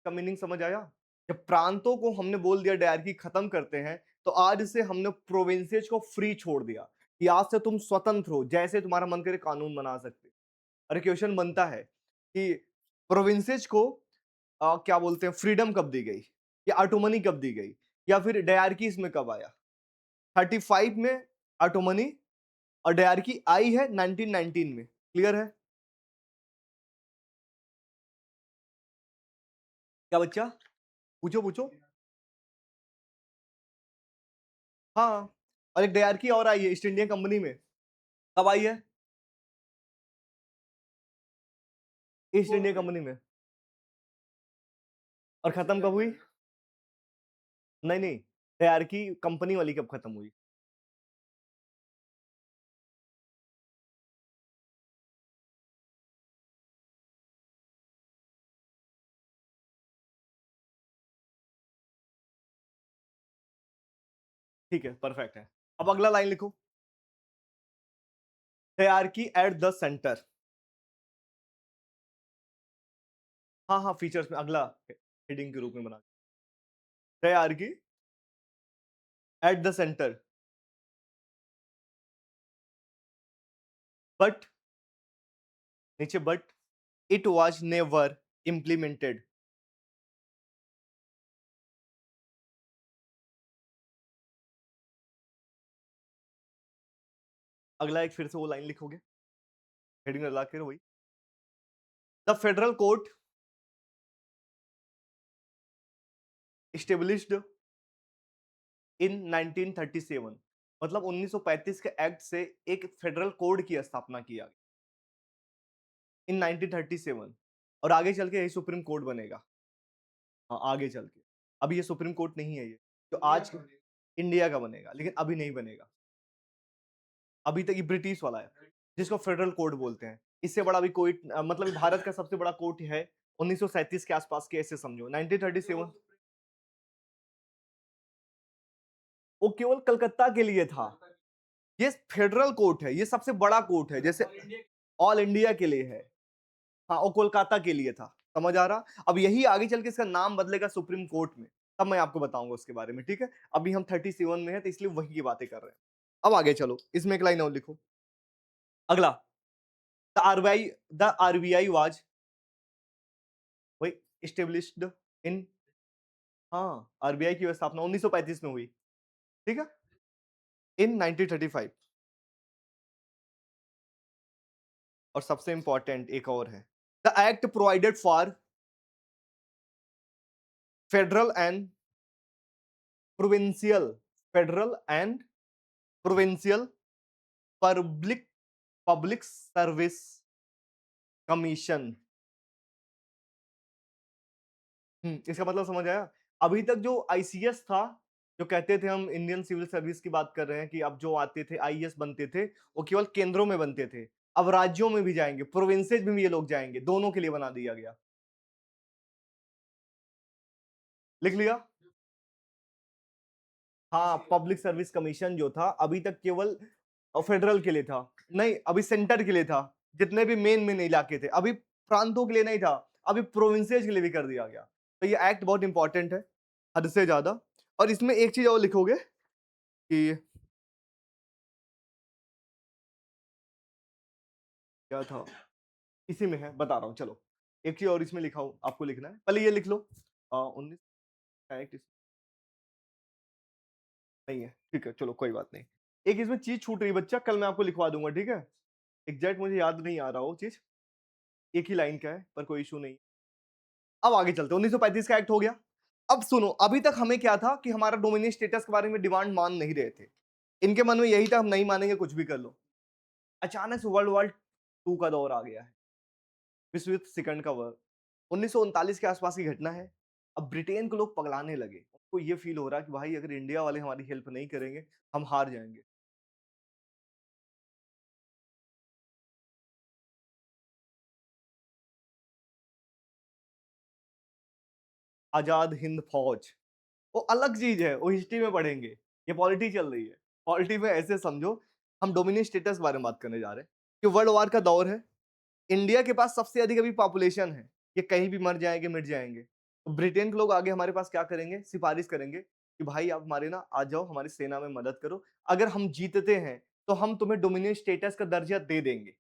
का मीनिंग समझ आया? जब प्रांतों को हमने बोल दिया डायरकी खत्म करते हैं, तो आज से हमने प्रोविंसेज को फ्री छोड़ दिया कि आज से तुम स्वतंत्र हो, जैसे तुम्हारा मन करे कानून बना सकते। अरे क्वेश्चन बनता है कि प्रोविंसेज को क्या बोलते हैं, फ्रीडम कब दी गई, या ऑटोनॉमी कब दी गई, या फिर डायरकी इसमें कब आया? 35 में ऑटोनॉमी, और डायरकी आई है 1919 में। क्लियर है क्या बच्चा? पूछो पूछो। हाँ, और एक डायरकी और आई है ईस्ट इंडिया कंपनी में। कब आई है? ईस्ट इंडिया कंपनी में। और खत्म कब हुई? नहीं नहीं, डायरकी कंपनी वाली कब खत्म हुई? ठीक है, परफेक्ट है। अब अगला लाइन लिखो, डायरकी एट द सेंटर। हाँ हाँ, फीचर्स में अगला हेडिंग के रूप में बना, dyarchy at the centre, but, नीचे but, it was never implemented. अगला एक फिर से वो लाइन लिखोगे, हेडिंग लगा के वही, द फेडरल कोर्ट स्टेब्लिश्ड इन 1937, मतलब 1935 के एक्ट से एक फेडरल कोड की स्थापना किया गया इन 1937, और आगे चल के यही सुप्रीम कोर्ट बनेगा। हाँ, आगे चल के, अभी ये सुप्रीम कोर्ट नहीं है, ये तो आज इंडिया का बनेगा, लेकिन अभी नहीं बनेगा। अभी तक ये ब्रिटिश वाला है, जिसको फेडरल कोर्ट बोलते हैं। इससे बड़ा भी कोई मतलब भारत का सबसे बड़ा कोर्ट है 1937 के आसपास के, ऐसे समझो 1937। वो केवल कलकत्ता के लिए था, ये फेडरल कोर्ट है, ये सबसे बड़ा कोर्ट है, जैसे ऑल इंडिया के लिए है। हाँ, वो कोलकाता के लिए था, समझ आ रहा? अब यही आगे चल के इसका नाम बदलेगा सुप्रीम कोर्ट में, तब मैं आपको बताऊंगा उसके बारे में, ठीक है? अभी हम 37 में है, तो इसलिए वही की बातें कर रहे हैं। अब आगे चलो, इसमें एक लाइन और लिखो, अगला, the RBI, the RBI was, वही, स्टेब्लिश्ड इन, हाँ, आरबीआई की स्थापना 1935 में हुई, ठीक है, इन 1935। और सबसे इंपॉर्टेंट एक और है, the act provided for federal and provincial, federal and provincial public public service commission. इसका मतलब समझ आया? अभी तक जो आईसीएस था, जो कहते थे हम इंडियन सिविल सर्विस की बात कर रहे हैं, कि अब जो आते थे आईएएस बनते थे, वो केवल केंद्रों में बनते थे। अब राज्यों में भी जाएंगे, प्रोविंसेज में भी ये लोग जाएंगे, दोनों के लिए बना दिया गया। लिख लिया? हाँ, पब्लिक सर्विस कमीशन जो था, अभी तक केवल फेडरल के लिए था, नहीं अभी सेंटर के लिए था, जितने भी मेन इलाके थे। अभी प्रांतों के लिए नहीं था, अभी प्रोविंसेज के लिए भी कर दिया गया। तो ये एक्ट बहुत इंपॉर्टेंट है, हद से ज्यादा। और इसमें एक चीज और लिखोगे, कि क्या था, इसी में है, बता रहा हूँ चलो। एक चीज और इसमें लिखा हो, आपको लिखना है, पहले ये लिख लो। 19 नहीं है, ठीक है, चलो कोई बात नहीं। एक इसमें चीज छूट रही है बच्चा, कल मैं आपको लिखवा दूंगा, ठीक है। एग्जैक्ट मुझे याद नहीं आ रहा वो चीज, एक ही लाइन का है, पर कोई इशू नहीं। अब आगे चलते, 1935 का एक्ट हो गया। अब सुनो, अभी तक हमें क्या था कि हमारा डोमिनियन स्टेटस के बारे में डिमांड मान नहीं रहे थे। इनके मन में यही था, हम नहीं मानेंगे, कुछ भी कर लो। अचानक से वर्ल्ड वॉर टू का दौर आ गया है, विश्व युद्ध सेकंड का वर्ल्ड, 1939 के आसपास की घटना है। अब ब्रिटेन को लोग पगलाने लगे, उनको ये फील हो रहा कि भाई अगर इंडिया वाले हमारी हेल्प नहीं करेंगे, हम हार जाएंगे। आजाद हिंद फौज, वो अलग चीज है, वो हिस्ट्री में पढ़ेंगे। ये पॉलिटी चल रही है, पॉलिटी में ऐसे समझो, हम डोमिनियन स्टेटस के बारे में बात करने जा रहे हैं कि वर्ल्ड वॉर का दौर है। इंडिया के पास सबसे अधिक अभी पॉपुलेशन है, ये कहीं भी मर जाएंगे, मिट जाएंगे। तो ब्रिटेन के लोग आगे हमारे पास क्या करेंगे, सिफारिश करेंगे कि भाई आप हमारे ना आ जाओ, हमारी सेना में मदद करो, अगर हम जीतते हैं तो हम तुम्हें डोमिनियन स्टेटस का दर्जा दे देंगे।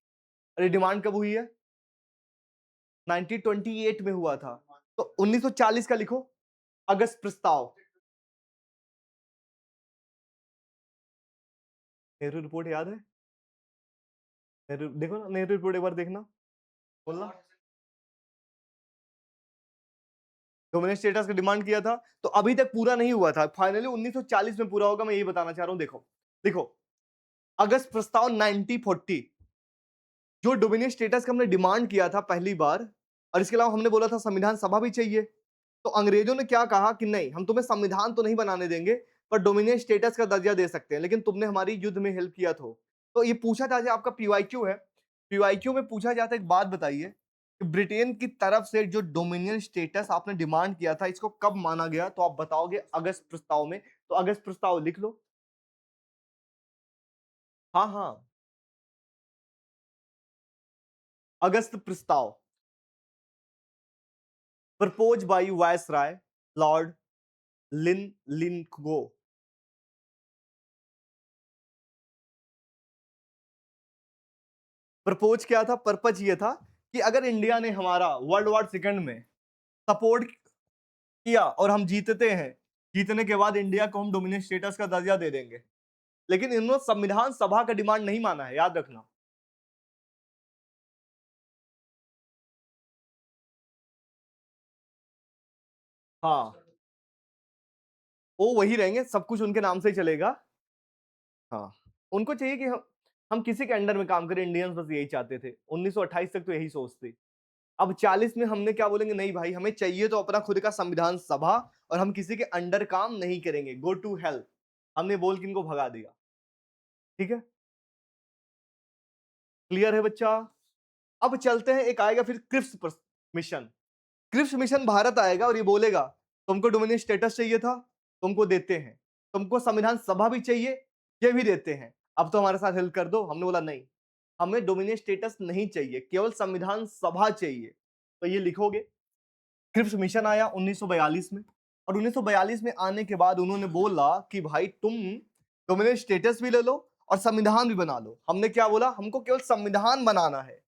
अरे डिमांड कब हुई है, 1928 में हुआ था। तो 1940 का लिखो, अगस्त प्रस्ताव। नेहरू रिपोर्ट याद है, नेहरू देखो ना, नेहरू रिपोर्ट एक बार देखना, बोलना। डोमिनियन स्टेटस का डिमांड किया था, तो अभी तक पूरा नहीं हुआ था, फाइनली 1940 में पूरा होगा, मैं यही बताना चाह रहा हूं। देखो देखो, अगस्त प्रस्ताव 1940, जो डोमिनियन स्टेटस का हमने डिमांड किया था पहली बार, और इसके अलावा हमने बोला था संविधान सभा भी चाहिए। तो अंग्रेजों ने क्या कहा कि नहीं, हम तुम्हें संविधान तो नहीं बनाने देंगे, पर डोमिनियन स्टेटस का दर्जा दे सकते हैं, लेकिन तुमने हमारी युद्ध में हेल्प किया तो ये पूछा था, आपका पीवाईक्यू है, पीवाईक्यू में पूछा जाता है, एक बात बताइए कि ब्रिटेन की तरफ से जो डोमिनियन स्टेटस आपने डिमांड किया था, इसको कब माना गया, तो आप बताओगे अगस्त प्रस्ताव में। तो अगस्त प्रस्ताव लिख लो। हाँ हाँ, अगस्त प्रस्ताव, propose by viceroy lord Linlithgow. Propose क्या था, पर्पज ये था कि अगर इंडिया ने हमारा वर्ल्ड वॉर सेकंड में सपोर्ट किया और हम जीतते हैं, जीतने के बाद इंडिया को हम डोमिनेट स्टेटस का दर्जा दे देंगे। लेकिन इन्होंने संविधान सभा का डिमांड नहीं माना है, याद रखना। हाँ, वो वही रहेंगे, सब कुछ उनके नाम से ही चलेगा। हाँ, उनको चाहिए कि हम किसी के अंडर में काम करें, इंडियंस बस यही चाहते थे, 1928 तक तो यही सोच थी। अब 40 में हमने क्या बोलेंगे, नहीं भाई हमें चाहिए तो अपना खुद का संविधान सभा, और हम किसी के अंडर काम नहीं करेंगे, गो टू हेल्प, हमने बोल के इनको भगा दिया। ठीक है, क्लियर है बच्चा। अब चलते हैं, एक आएगा फिर Cripps mission. Cripps mission Bharat आएगा और ये बोलेगा तुमको डोमिनियन स्टेटस चाहिए था, तुमको देते हैं, तुमको संविधान सभा भी चाहिए, ये भी देते हैं, अब तो हमारे साथ हेल्प कर दो। हमने बोला नहीं, हमें डोमिनियन स्टेटस नहीं चाहिए, केवल संविधान सभा चाहिए। तो ये लिखोगे, क्रिप्स मिशन आया 1942 में, और 1942 में आने के बाद उन्होंने बोला कि भाई तुम डोमिनियन स्टेटस भी ले लो और संविधान भी बना लो। हमने क्या बोला, हमको केवल संविधान बनाना है,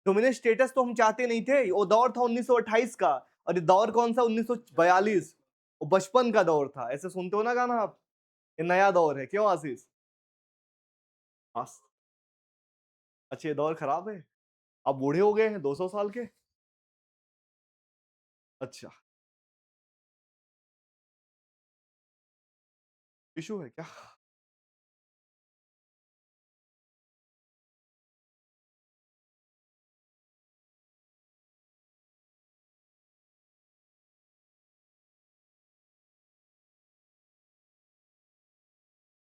डोमिनियन स्टेटस तो हम चाहते नहीं थे। वो दौर था 1928 का, और ये दौर कौन सा, 1942, वो बचपन का दौर था, ऐसे सुनते हो ना गाना आप, ये नया दौर है, क्यों आशीष? आस- अच्छा, ये दौर खराब है, आप बूढ़े हो गए हैं 200 साल के। अच्छा, इशू है क्या?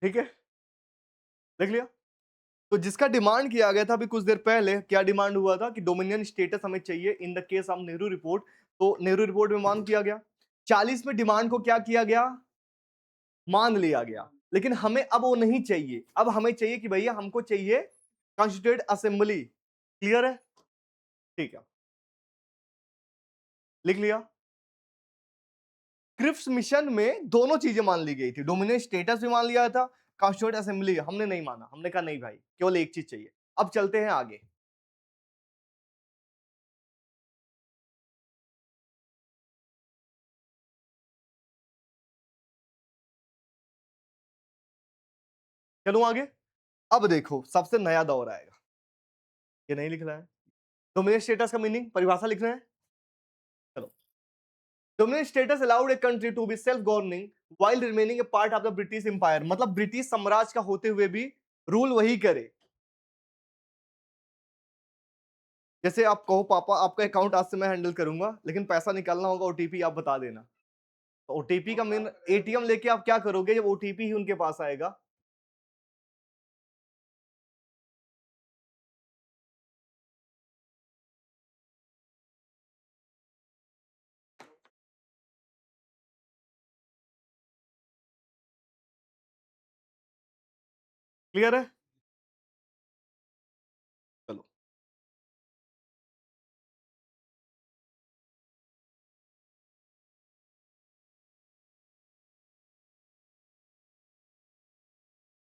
ठीक है, देख लिया। तो जिसका डिमांड किया गया था अभी कुछ देर पहले, क्या डिमांड हुआ था कि डोमिनियन स्टेटस हमें चाहिए in the case of Nehru report, तो नेहरू रिपोर्ट में मांग किया गया। 40 में डिमांड को क्या किया गया, मान लिया गया। लेकिन हमें अब वो नहीं चाहिए, अब हमें चाहिए कि भैया हमको चाहिए कॉन्स्टिट्यूएंट असेंबली। क्लियर है, ठीक है, लिख लिया। क्रिप्स मिशन में दोनों चीजें मान ली गई थी, डोमिनियन स्टेटस भी मान लिया था, कॉन्स्टिट्यूएंट असेंबली, हमने नहीं माना, हमने कहा नहीं भाई, केवल एक चीज चाहिए। अब चलते हैं आगे। चलूं आगे। अब देखो सबसे नया दौर आएगा, ये नहीं लिख रहा है। डोमिनेट स्टेटस का मीनिंग, परिभाषा लिख रहे हैं। चलो, dominate status allowed a country to be self governing while remaining a part of the British empire, मतलब ब्रिटिश साम्राज्य का होते हुए भी रूल वही करे। जैसे आप कहो पापा आपका अकाउंट आज से मैं हैंडल करूंगा, लेकिन पैसा निकालना होगा, ओटीपी आप बता देना। तो ओटीपी का मेन, एटीएम लेके आप क्या करोगे जब ओटीपी ही उनके पास आएगा? क्लियर है? चलो,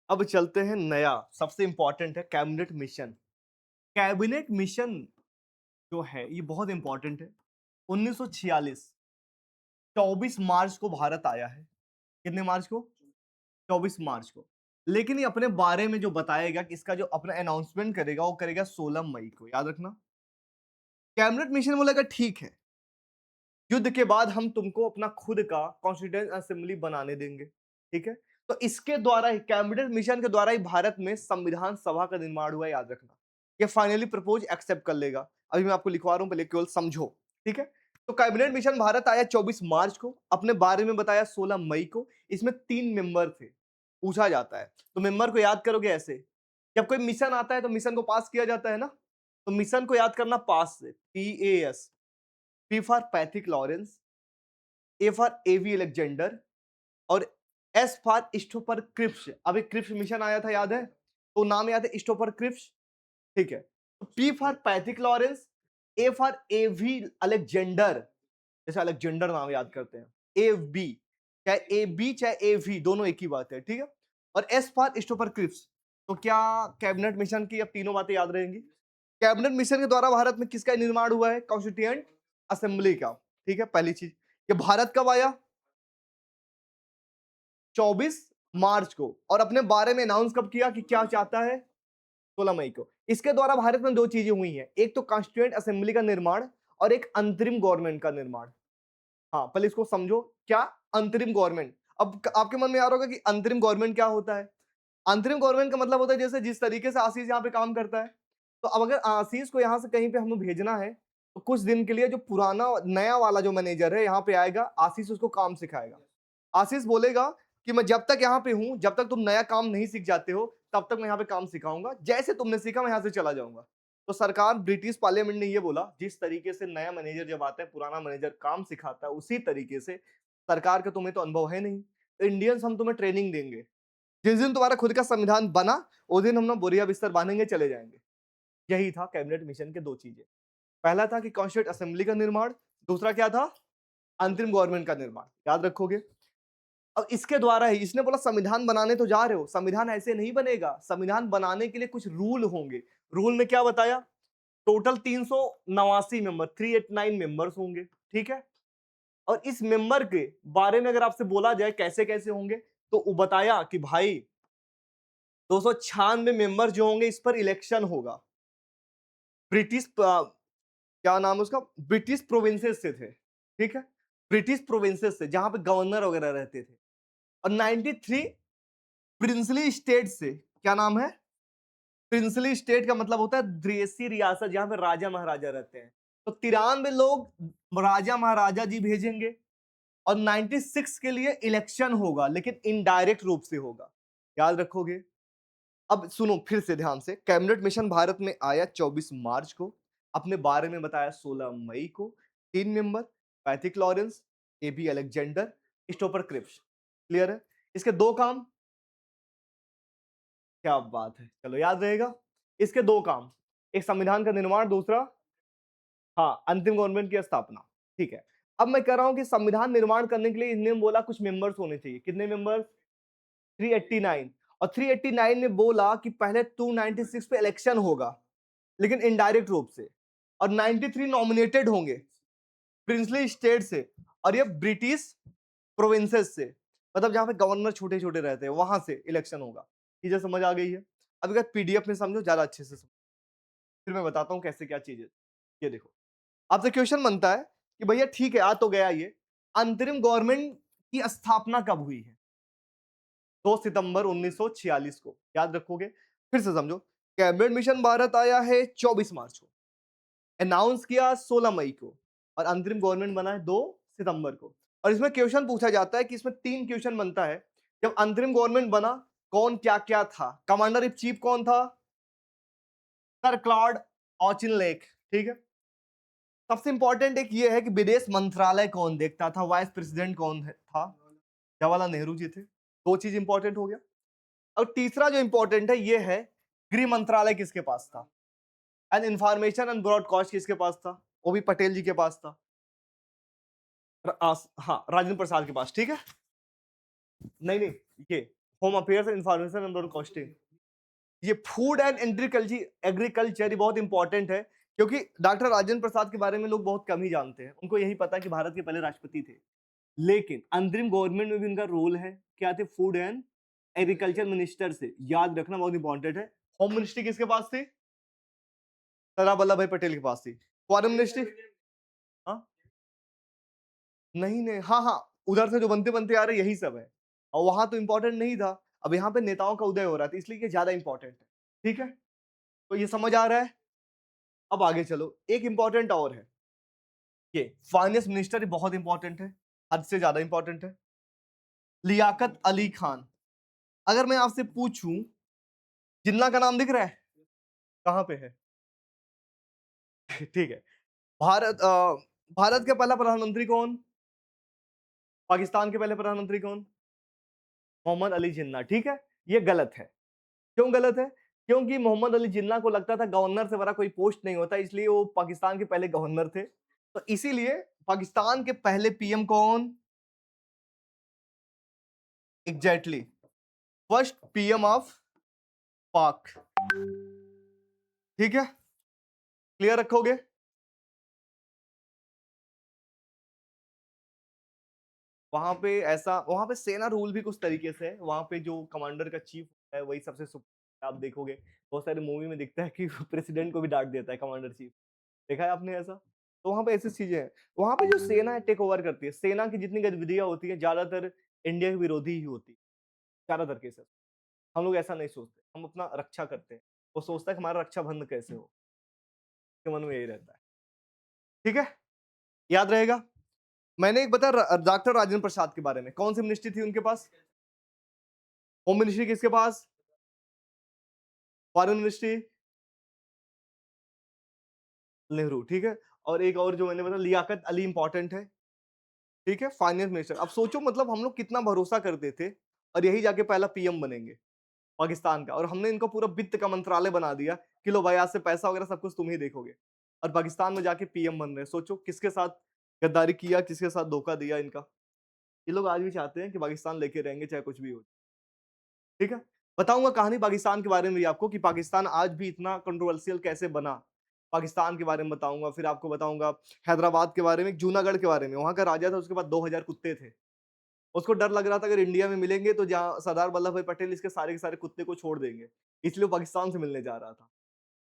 अब चलते हैं नया, सबसे इंपॉर्टेंट है कैबिनेट मिशन। कैबिनेट मिशन जो है ये बहुत इंपॉर्टेंट है। 1946 24 मार्च को भारत आया है। कितने मार्च को? 24 मार्च को। लेकिन ये अपने बारे में जो बताएगा कि इसका जो अपना अनाउंसमेंट करेगा वो करेगा 16 मई को, याद रखना। कैबिनेट मिशन बोलेगा ठीक है, युद्ध के बाद हम तुमको अपना खुद का कॉन्स्टिट्यूएंट असेंबली बनाने देंगे, ठीक है। तो इसके द्वारा ही, कैबिनेट मिशन के द्वारा ही भारत में संविधान सभा का निर्माण हुआ, याद रखना। ये फाइनली प्रपोज एक्सेप्ट कर लेगा। अभी मैं आपको लिखवा रहा हूं, पहले केवल समझो, ठीक है। तो कैबिनेट मिशन भारत आया 24 मार्च को, अपने बारे में बताया 16 मई को। इसमें 3 मेंबर थे। पूछा जाता है तो मेंबर को याद करोगे ऐसे, जब कोई मिशन आता है तो मिशन को पास किया जाता है ना, तो मिशन को याद करना पास से, PAS। P for Pethick Lawrence, A for A V Alexander, और S फॉर स्टोपर क्रिप्स। अब एक क्रिप्स मिशन आया था, याद है? तो नाम याद है, स्टोपर क्रिप्स, ठीक है। P for Pethick Lawrence, A for A V Alexander, जैसे अलेक्जेंडर नाम याद करते हैं, AB, चाहे AB चाहे AV दोनों एक ही बात है, ठीक है। और S फॉर स्टोपर क्रिप्स। तो क्या कैबिनेट मिशन की अब तीनों बातें याद रहेंगी? कैबिनेट मिशन के द्वारा भारत में किसका निर्माण हुआ है? कॉन्स्टिट्यूएंट असेंबली का, ठीक है। पहली चीज, ये भारत कब आया? 24 मार्च को। और अपने बारे में अनाउंस कब किया कि क्या चाहता है? 16 मई को। इसके द्वारा भारत में 2 चीजें हुई हैं, एक तो कॉन्स्टिट्यूएंट असेंबली का निर्माण और एक अंतरिम गवर्नमेंट का निर्माण। हाँ, पहले इसको समझो, क्या अंतरिम गवर्नमेंट। अब आपके मन में आ रहा होगा कि अंतरिम गवर्नमेंट क्या होता है। अंतरिम गवर्नमेंट का मतलब होता है जैसे जिस तरीके से आशीष यहाँ पे काम करता है, तो अब अगर आशीष को यहाँ से कहीं पे हमें भेजना है, तो कुछ दिन के लिए जो पुराना नया वाला जो मैनेजर है यहाँ पे आएगा, आशीष उसको काम सिखाएगा। आशीष बोलेगा कि मैं जब तक यहाँ पे हूँ, जब तक तुम नया काम नहीं सीख जाते हो, तब तक मैं यहाँ पे काम सिखाऊंगा, जैसे तुमने सीखा मैं यहाँ से चला जाऊंगा। तो सरकार, ब्रिटिश पार्लियामेंट ने ये बोला, जिस तरीके से नया मैनेजर जब आता है, पुराना मैनेजर काम सिखाता है, उसी तरीके से सरकार का तुम्हें तो अनुभव है नहीं, तो इंडियंस हम तुम्हें ट्रेनिंग देंगे। जिस दिन तुम्हारा खुद का संविधान बना, उस दिन हम ना बोरिया बिस्तर बांधेंगे, चले जाएंगे। यही था कैबिनेट मिशन के 2 चीजें। पहला था कि कॉन्स्टिट्यूएंट असेंबली का निर्माण, दूसरा क्या था? अंतरिम गवर्नमेंट का निर्माण, याद रखोगे। अब इसके द्वारा ही इसने बोला संविधान बनाने तो जा रहे हो, संविधान ऐसे नहीं बनेगा, संविधान बनाने के लिए कुछ रूल होंगे। रूल में क्या बताया? टोटल 389 मेंबर, 389 मेंबर्स होंगे, ठीक है। और इस मेंबर के बारे में अगर आपसे बोला जाए कैसे कैसे होंगे, तो वो बताया कि भाई 296 मेंबर जो होंगे, इस पर इलेक्शन होगा। ब्रिटिश क्या नाम है उसका, ब्रिटिश प्रोविंसेस से थे, ठीक है। ब्रिटिश प्रोविंसेस से, जहां पे गवर्नर वगैरह रहते थे। और 93 प्रिंसली स्टेट से। क्या नाम है? प्रिंसली स्टेट का मतलब होता है देशी रियासत, जहां पे राजा महाराजा रहते हैं। तो 93 लोग राजा महाराजा जी भेजेंगे। और 96 के लिए इलेक्शन होगा, लेकिन इनडायरेक्ट रूप से होगा, याद रखोगे। अब सुनो फिर से ध्यान से, कैबिनेट मिशन भारत में आया 24 मार्च को, अपने बारे में बताया 16 मई को। 3 member, Pethick Lawrence, AB Alexander, Stafford Cripps. Clear है? इसके 2 काम। क्या बात है, चलो याद रहेगा। इसके 2 काम, एक संविधान का निर्माण, दूसरा हाँ अंतिम गवर्नमेंट की स्थापना, ठीक है। अब मैं कह रहा हूं कि संविधान निर्माण करने के लिए इन्होंने बोला कुछ मेंबर्स होने चाहिए। कितने मेंबर्स? 389। और 389 ने बोला कि पहले 296 पे इलेक्शन होगा, लेकिन इनडायरेक्ट रूप से, और 93 नॉमिनेटेड होंगे प्रिंसली स्टेट से, और ये ब्रिटिश प्रोविंसेस से, मतलब जहां पे गवर्नर छोटे छोटे रहते हैं वहां से इलेक्शन होगा। चीजें समझ आ गई है? अब अगर पीडीएफ में समझो ज्यादा अच्छे से समझो, फिर मैं बताता हूँ कैसे क्या चीजें। ये देखो, आपसे क्वेश्चन बनता है कि भैया ठीक है, आ तो गया ये, अंतरिम गवर्नमेंट की स्थापना कब हुई है? 2 सितंबर 1946 को, याद रखोगे? फिर से समझो, कैबिनेट मिशन भारत आया है 24 मार्च को, अनाउंस किया 16 मई को, और अंतरिम गवर्नमेंट बना है 2 सितंबर को। और इसमें क्वेश्चन पूछा जाता है कि इसमें 3 क्वेश्चन बनता है, जब अंतरिम गवर्नमेंट बना कौन क्या क्या था, कमांडर इन चीफ कौन था? सर क्लॉड ऑचिनलेक, ठीक है। सबसे इंपॉर्टेंट एक ये है कि विदेश मंत्रालय कौन देखता था, वाइस प्रेसिडेंट कौन था? जवाहरलाल नेहरू जी थे। 2 चीज इंपॉर्टेंट हो गया। और तीसरा जो इंपॉर्टेंट है ये है, गृह मंत्रालय किसके पास था? एंड इंफॉर्मेशन एंड ब्रॉडकास्ट किसके पास था? वो भी पटेल जी के पास था। हाँ, राजेंद्र प्रसाद के पास, ठीक है। नहीं नहीं, ये home affairs and information and broadcasting, ये फूड एंड एग्रीकल्चर बहुत इंपॉर्टेंट है, क्योंकि डॉक्टर राजेंद्र प्रसाद के बारे में लोग बहुत कम ही जानते हैं। उनको यही पता है कि भारत के पहले राष्ट्रपति थे, लेकिन अंतरिम गवर्नमेंट में भी उनका रोल है। क्या थे? फूड एंड एग्रीकल्चर मिनिस्टर से, याद रखना बहुत इंपॉर्टेंट है। होम मिनिस्ट्री किसके पास थी? सरदार वल्लभ भाई पटेल के पास थी। फॉरेन मिनिस्ट्री, हाँ नहीं नहीं, हाँ हाँ, उधर से जो बनते बनते आ रहे यही सब है, और वहां तो इंपॉर्टेंट नहीं था। अब यहाँ पे नेताओं का उदय हो रहा था, इसलिए ये ज्यादा इंपॉर्टेंट है, ठीक है। तो ये समझ आ रहा है? अब आगे चलो, एक इंपॉर्टेंट और है, ये फाइनेंस मिनिस्टर बहुत इंपॉर्टेंट है, हद से ज्यादा इंपॉर्टेंट है, लियाकत अली खान। अगर मैं आपसे पूछूं, जिन्ना का नाम दिख रहा है? कहां पे है? ठीक है। भारत के पहला प्रधानमंत्री कौन? पाकिस्तान के पहले प्रधानमंत्री कौन? मोहम्मद अली जिन्ना, ठीक है। ये गलत है। क्यों गलत है? क्योंकि मोहम्मद अली जिन्ना को लगता था गवर्नर से बड़ा कोई पोस्ट नहीं होता, इसलिए वो पाकिस्तान के पहले गवर्नर थे। तो इसीलिए पाकिस्तान के पहले पीएम कौन? एग्जैक्टली, फर्स्ट पीएम ऑफ पाक, ठीक है। क्लियर रखोगे? वहां पे ऐसा, वहां पे सेना रूल भी कुछ तरीके से है। वहां पे जो कमांडर का चीफ है वही सबसे आप देखोगे बहुत सारे मूवी में दिखता है कि प्रेसिडेंट को भी डांट देता है कमांडर चीफ, देखा है आपने ऐसा? तो वहां पे ऐसी चीजें हैं। वहां पे जो सेना है टेक ओवर करती है, सेना की जितनी गतिविधियां होती है ज्यादातर इंडिया के विरोधी ही होती है, ज्यादातर केसेस। हम लोग ऐसा नहीं सोचते, हम अपना रक्षा करते हैं। वो सोचता है कि हमारा रक्षा बंद कैसे हो, उसके मन में यही रहता है, ठीक है। याद रहेगा। मैंने एक बता डॉक्टर राजेंद्र प्रसाद के बारे में, कौन सी मिनिस्ट्री थी उनके पास? होम मिनिस्ट्री किसके पास? फॉरेन मिनिस्ट्री नेहरू, ठीक है। और एक और जो मैंने बताया लियाकत अली इंपॉर्टेंट है, ठीक है, फाइनेंस मिनिस्टर। अब सोचो, मतलब हम लोग कितना भरोसा करते थे, और यही जाके पहला पीएम बनेंगे पाकिस्तान का, और हमने इनको पूरा वित्त का मंत्रालय बना दिया कि लो भाई आज से पैसा वगैरह सब कुछ तुम ही देखोगे, और पाकिस्तान में जाके पीएम बन रहे हैं। सोचो किसके साथ गद्दारी किया, किसके साथ धोखा दिया इनका। ये लोग आज भी चाहते हैं कि पाकिस्तान लेके रहेंगे चाहे कुछ भी हो, ठीक है। बताऊंगा कहानी पाकिस्तान के बारे में भी आपको, कि पाकिस्तान आज भी इतना कंट्रोवर्शियल कैसे बना, पाकिस्तान के बारे में बताऊंगा। फिर आपको बताऊंगा हैदराबाद के बारे में, जूनागढ़ के बारे में। वहां का राजा था, उसके पास 2000 कुत्ते थे। उसको डर लग रहा था अगर इंडिया में मिलेंगे तो जहां सरदार वल्लभ भाई पटेल इसके सारे के सारे कुत्ते को छोड़ देंगे, इसलिए वो पाकिस्तान से मिलने जा रहा था।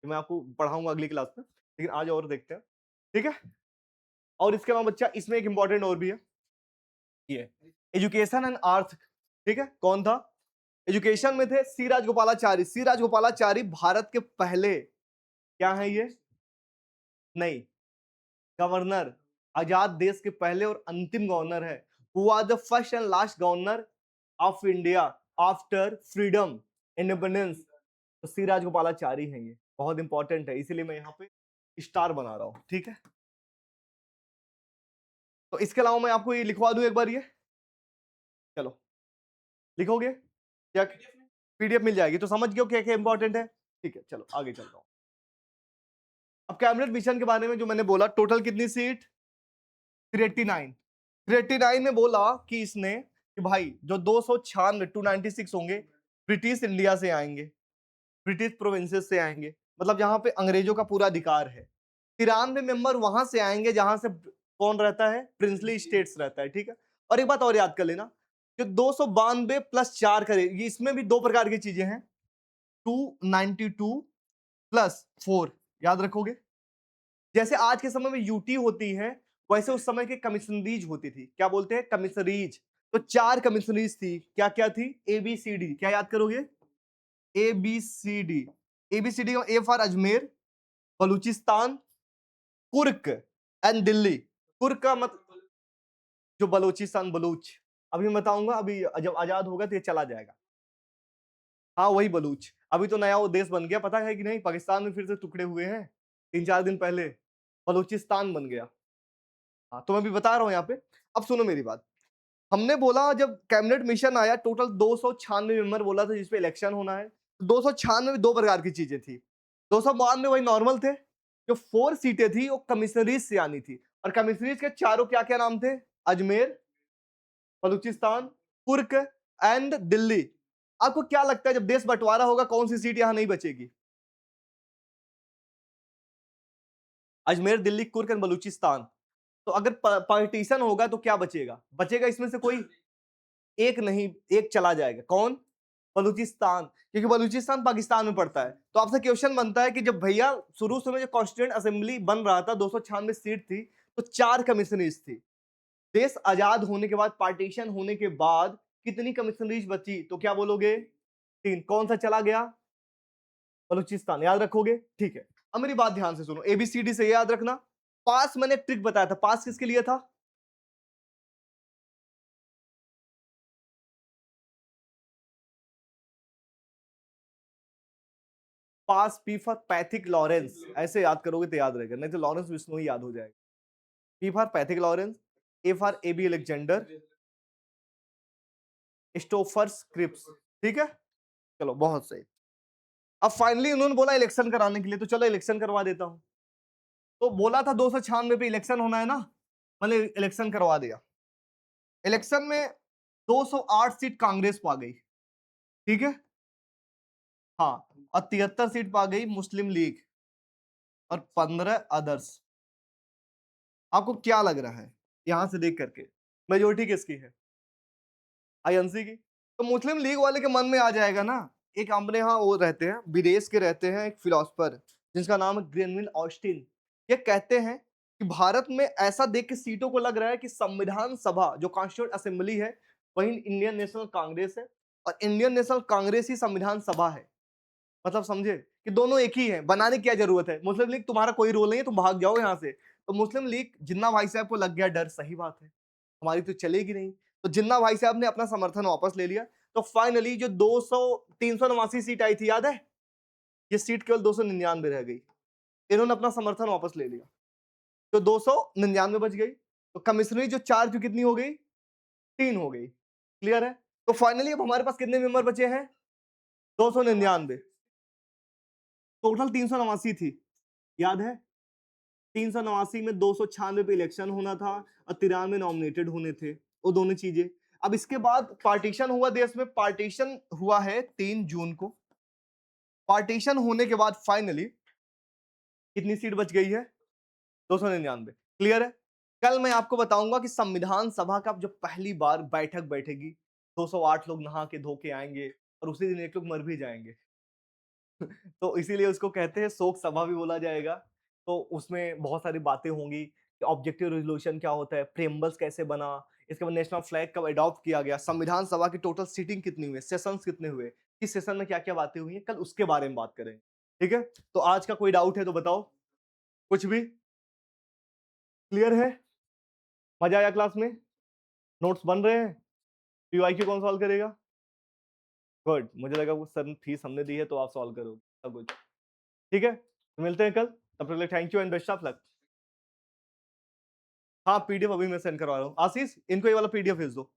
मैं आपको पढ़ाऊंगा अगली क्लास में, लेकिन आज और देखते हैं, ठीक है। और इसके अलावा बच्चा, इसमें एक इंपॉर्टेंट और भी है, ये एजुकेशन एंड अर्थ, ठीक है। कौन था? एजुकेशन में थे सी राजगोपालाचारी। सी राजगोपालाचारी भारत के पहले, क्या है ये? नहीं, गवर्नर, आजाद देश के पहले और अंतिम गवर्नर है। Who are the first and last governor of India after freedom independence? तो सी राजगोपालाचारी है, ये बहुत इंपॉर्टेंट है, इसीलिए मैं यहाँ पे स्टार बना रहा हूं, ठीक है। तो इसके अलावा मैं आपको ये लिखवा दूं एक बार, ये चलो लिखोगे क्या? पीडीएफ मिल जाएगी, तो समझ गए क्या क्या इंपॉर्टेंट है, ठीक है। चलो आगे चलता हूं। अब कैबिनेट मिशन के बारे में जो मैंने बोला, टोटल कितनी सीट? 389। 389 में बोला कि इसने, कि भाई जो 296 296 होंगे, ब्रिटिश इंडिया से आएंगे, ब्रिटिश प्रोविंसेस से आएंगे, मतलब जहां पे अंग्रेजों का पूरा अधिकार है। 93 मेंबर वहां से आएंगे जहां से कौन रहता है, प्रिंसली स्टेट्स रहता है, ठीक है। और एक बात और याद कर लेना, जो 292 प्लस 4 करेगी, इसमें भी दो प्रकार की चीजें हैं, 292 प्लस 4, याद रखोगे। जैसे आज के समय में यूटी होती है, वैसे उस समय की कमिश्नरीज होती थी, क्या बोलते हैं, कमिश्नरीज। तो 4 कमिश्नरीज थी, क्या क्या थी, ABCD, क्या याद करोगे, ABCD। ABCD का A फॉर अजमेर, बलूचिस्तान, कुर्क एंड दिल्ली। कुर्क का मतलब जो बलूचिस्तान, बलूच, अभी मैं बताऊंगा, अभी जब आजाद होगा तो ये चला जाएगा। हाँ वही बलूच, अभी तो नया वो देश बन गया, पता है कि नहीं, पाकिस्तान में फिर से टुकड़े हुए हैं 3-4 दिन पहले, बलूचिस्तान बन गया। हाँ तो मैं भी बता रहा हूँ यहाँ पे। अब सुनो मेरी बात, हमने बोला जब कैबिनेट मिशन आया, टोटल 296 मेंबर बोला था जिसपे इलेक्शन होना है। 296 में दो प्रकार की चीजें थी, 292 वही नॉर्मल थे, जो 4 सीटें थी वो कमिश्नरीज से आनी थी, और कमिश्नरीज के चारों क्या क्या नाम थे, अजमेर, बलूचिस्तान, कुर्क एंड दिल्ली। आपको क्या लगता है जब देश बंटवारा होगा कौन सी सीट यहां नहीं बचेगी, अजमेर, दिल्ली, कुर्क एंड बलूचिस्तान। तो अगर पार्टीशन होगा तो क्या बचेगा, बचेगा इसमें से कोई एक नहीं, एक चला जाएगा, कौन, बलूचिस्तान, क्योंकि बलूचिस्तान पाकिस्तान में पड़ता है। तो आपसे क्वेश्चन बनता है कि जब भैया शुरू में जो कॉन्स्टिट्यूएंट असेंबली बन रहा था, 296 सीट थी, तो 4 कमिश्नरीज थी। देश आजाद होने के बाद, पार्टीशन होने के बाद कितनी कमिश्नरीज बची, तो क्या बोलोगे, 3। कौन सा चला गया, बलूचिस्तान, याद रखोगे, ठीक है। अब मेरी बात ध्यान से सुनो, ABCD से याद रखना। पास मैंने ट्रिक बताया था, पास किसके लिए था, पास P फॉर पैथिक लॉरेंस, ऐसे याद करोगे तो याद रहेगा, नहीं तो लॉरेंस विष्णु ही याद हो जाएगा। P for Pethick Lawrence, A for AB Alexander, Staffords Cripps, ठीक है। चलो बहुत सही। अब फाइनली उन्होंने बोला इलेक्शन कराने के लिए, तो चलो इलेक्शन करवा देता हूं। तो बोला था 296 पे इलेक्शन होना है ना, मैंने इलेक्शन करवा दिया। इलेक्शन में 208 सीट कांग्रेस पा गई, ठीक है, हाँ, और 73 सीट पा गई मुस्लिम लीग, और 15 अदर्स। आपको क्या लग रहा है यहां से देख करके, मेजोरिटी किसकी है, INC की। तो मुस्लिम लीग वाले के मन में आ जाएगा ना, एक अपने यहाँ वो रहते हैं, विदेश के रहते हैं, एक फिलोसफर जिसका नाम है ग्रेनविल ऑस्टिन। ये कहते हैं कि भारत में ऐसा देख के सीटों को लग रहा है कि संविधान सभा जो कॉन्स्टिट्यूएंट असेंबली है वही इंडियन नेशनल कांग्रेस है, और इंडियन नेशनल कांग्रेस ही संविधान सभा है। मतलब समझे कि दोनों एक ही है, बनाने की क्या जरूरत है, मुस्लिम लीग तुम्हारा कोई रोल नहीं है, तुम भाग जाओ यहाँ से। तो मुस्लिम लीग, जिन्ना भाई साहब को लग गया डर, सही बात है, हमारी तो चलेगी नहीं, तो जिन्ना भाई साहब ने अपना समर्थन वापस ले लिया। तो फाइनली जो 200 389 सीट आई थी, याद है, ये सीट केवल 299 रह गई, इन्होंने अपना समर्थन वापस ले लिया, तो 299 बच गई। तो कमिश्नरी जो 4 की कितनी हो गई, 3 हो गई, क्लियर है। तो फाइनली अब हमारे पास कितने मेंबर बचे हैं, 299, टोटल 389 थी, याद है। 389 में 296 पे इलेक्शन होना था, और 93 नॉमिनेटेड होने थे, वो दोनों चीजें। अब इसके बाद पार्टीशन हुआ देश में, पार्टीशन हुआ है 3 जून को। पार्टीशन होने के बाद फाइनली कितनी सीट बच गई है, 299, क्लियर है। कल मैं आपको बताऊंगा कि संविधान सभा का जब पहली बार बैठक बैठेगी, 208 लोग नहा के धो के आएंगे, और उसी दिन एक लोग मर भी जाएंगे। तो इसीलिए उसको कहते हैं शोक सभा भी बोला जाएगा। तो उसमें बहुत सारी बातें होंगी कि ऑब्जेक्टिव रेजोल्यूशन क्या होता है, प्रेम्बल्स कैसे बना, इसके बाद नेशनल फ्लैग कब अडॉप्ट किया गया, संविधान सभा की टोटल सीटिंग कितनी हुई, सेशंस कितने हुए, किस सेशन में क्या क्या बातें हुई हैं, कल उसके बारे में बात करेंगे, ठीक है। तो आज का कोई डाउट है तो बताओ, कुछ भी क्लियर है, मजा आया क्लास में, नोट्स बन रहे हैं, PYQ कौन सॉल्व करेगा, गुड, मुझे लगा वो सर फीस हमने दी है तो आप सॉल्व करोगे सब कुछ, ठीक है। तो मिलते हैं कल, तब तक के लिए thank you and best of luck. हाँ PDF अभी मैं सेंड करवा रहा हूँ, आशीष इनको ये वाला PDF भेज दो।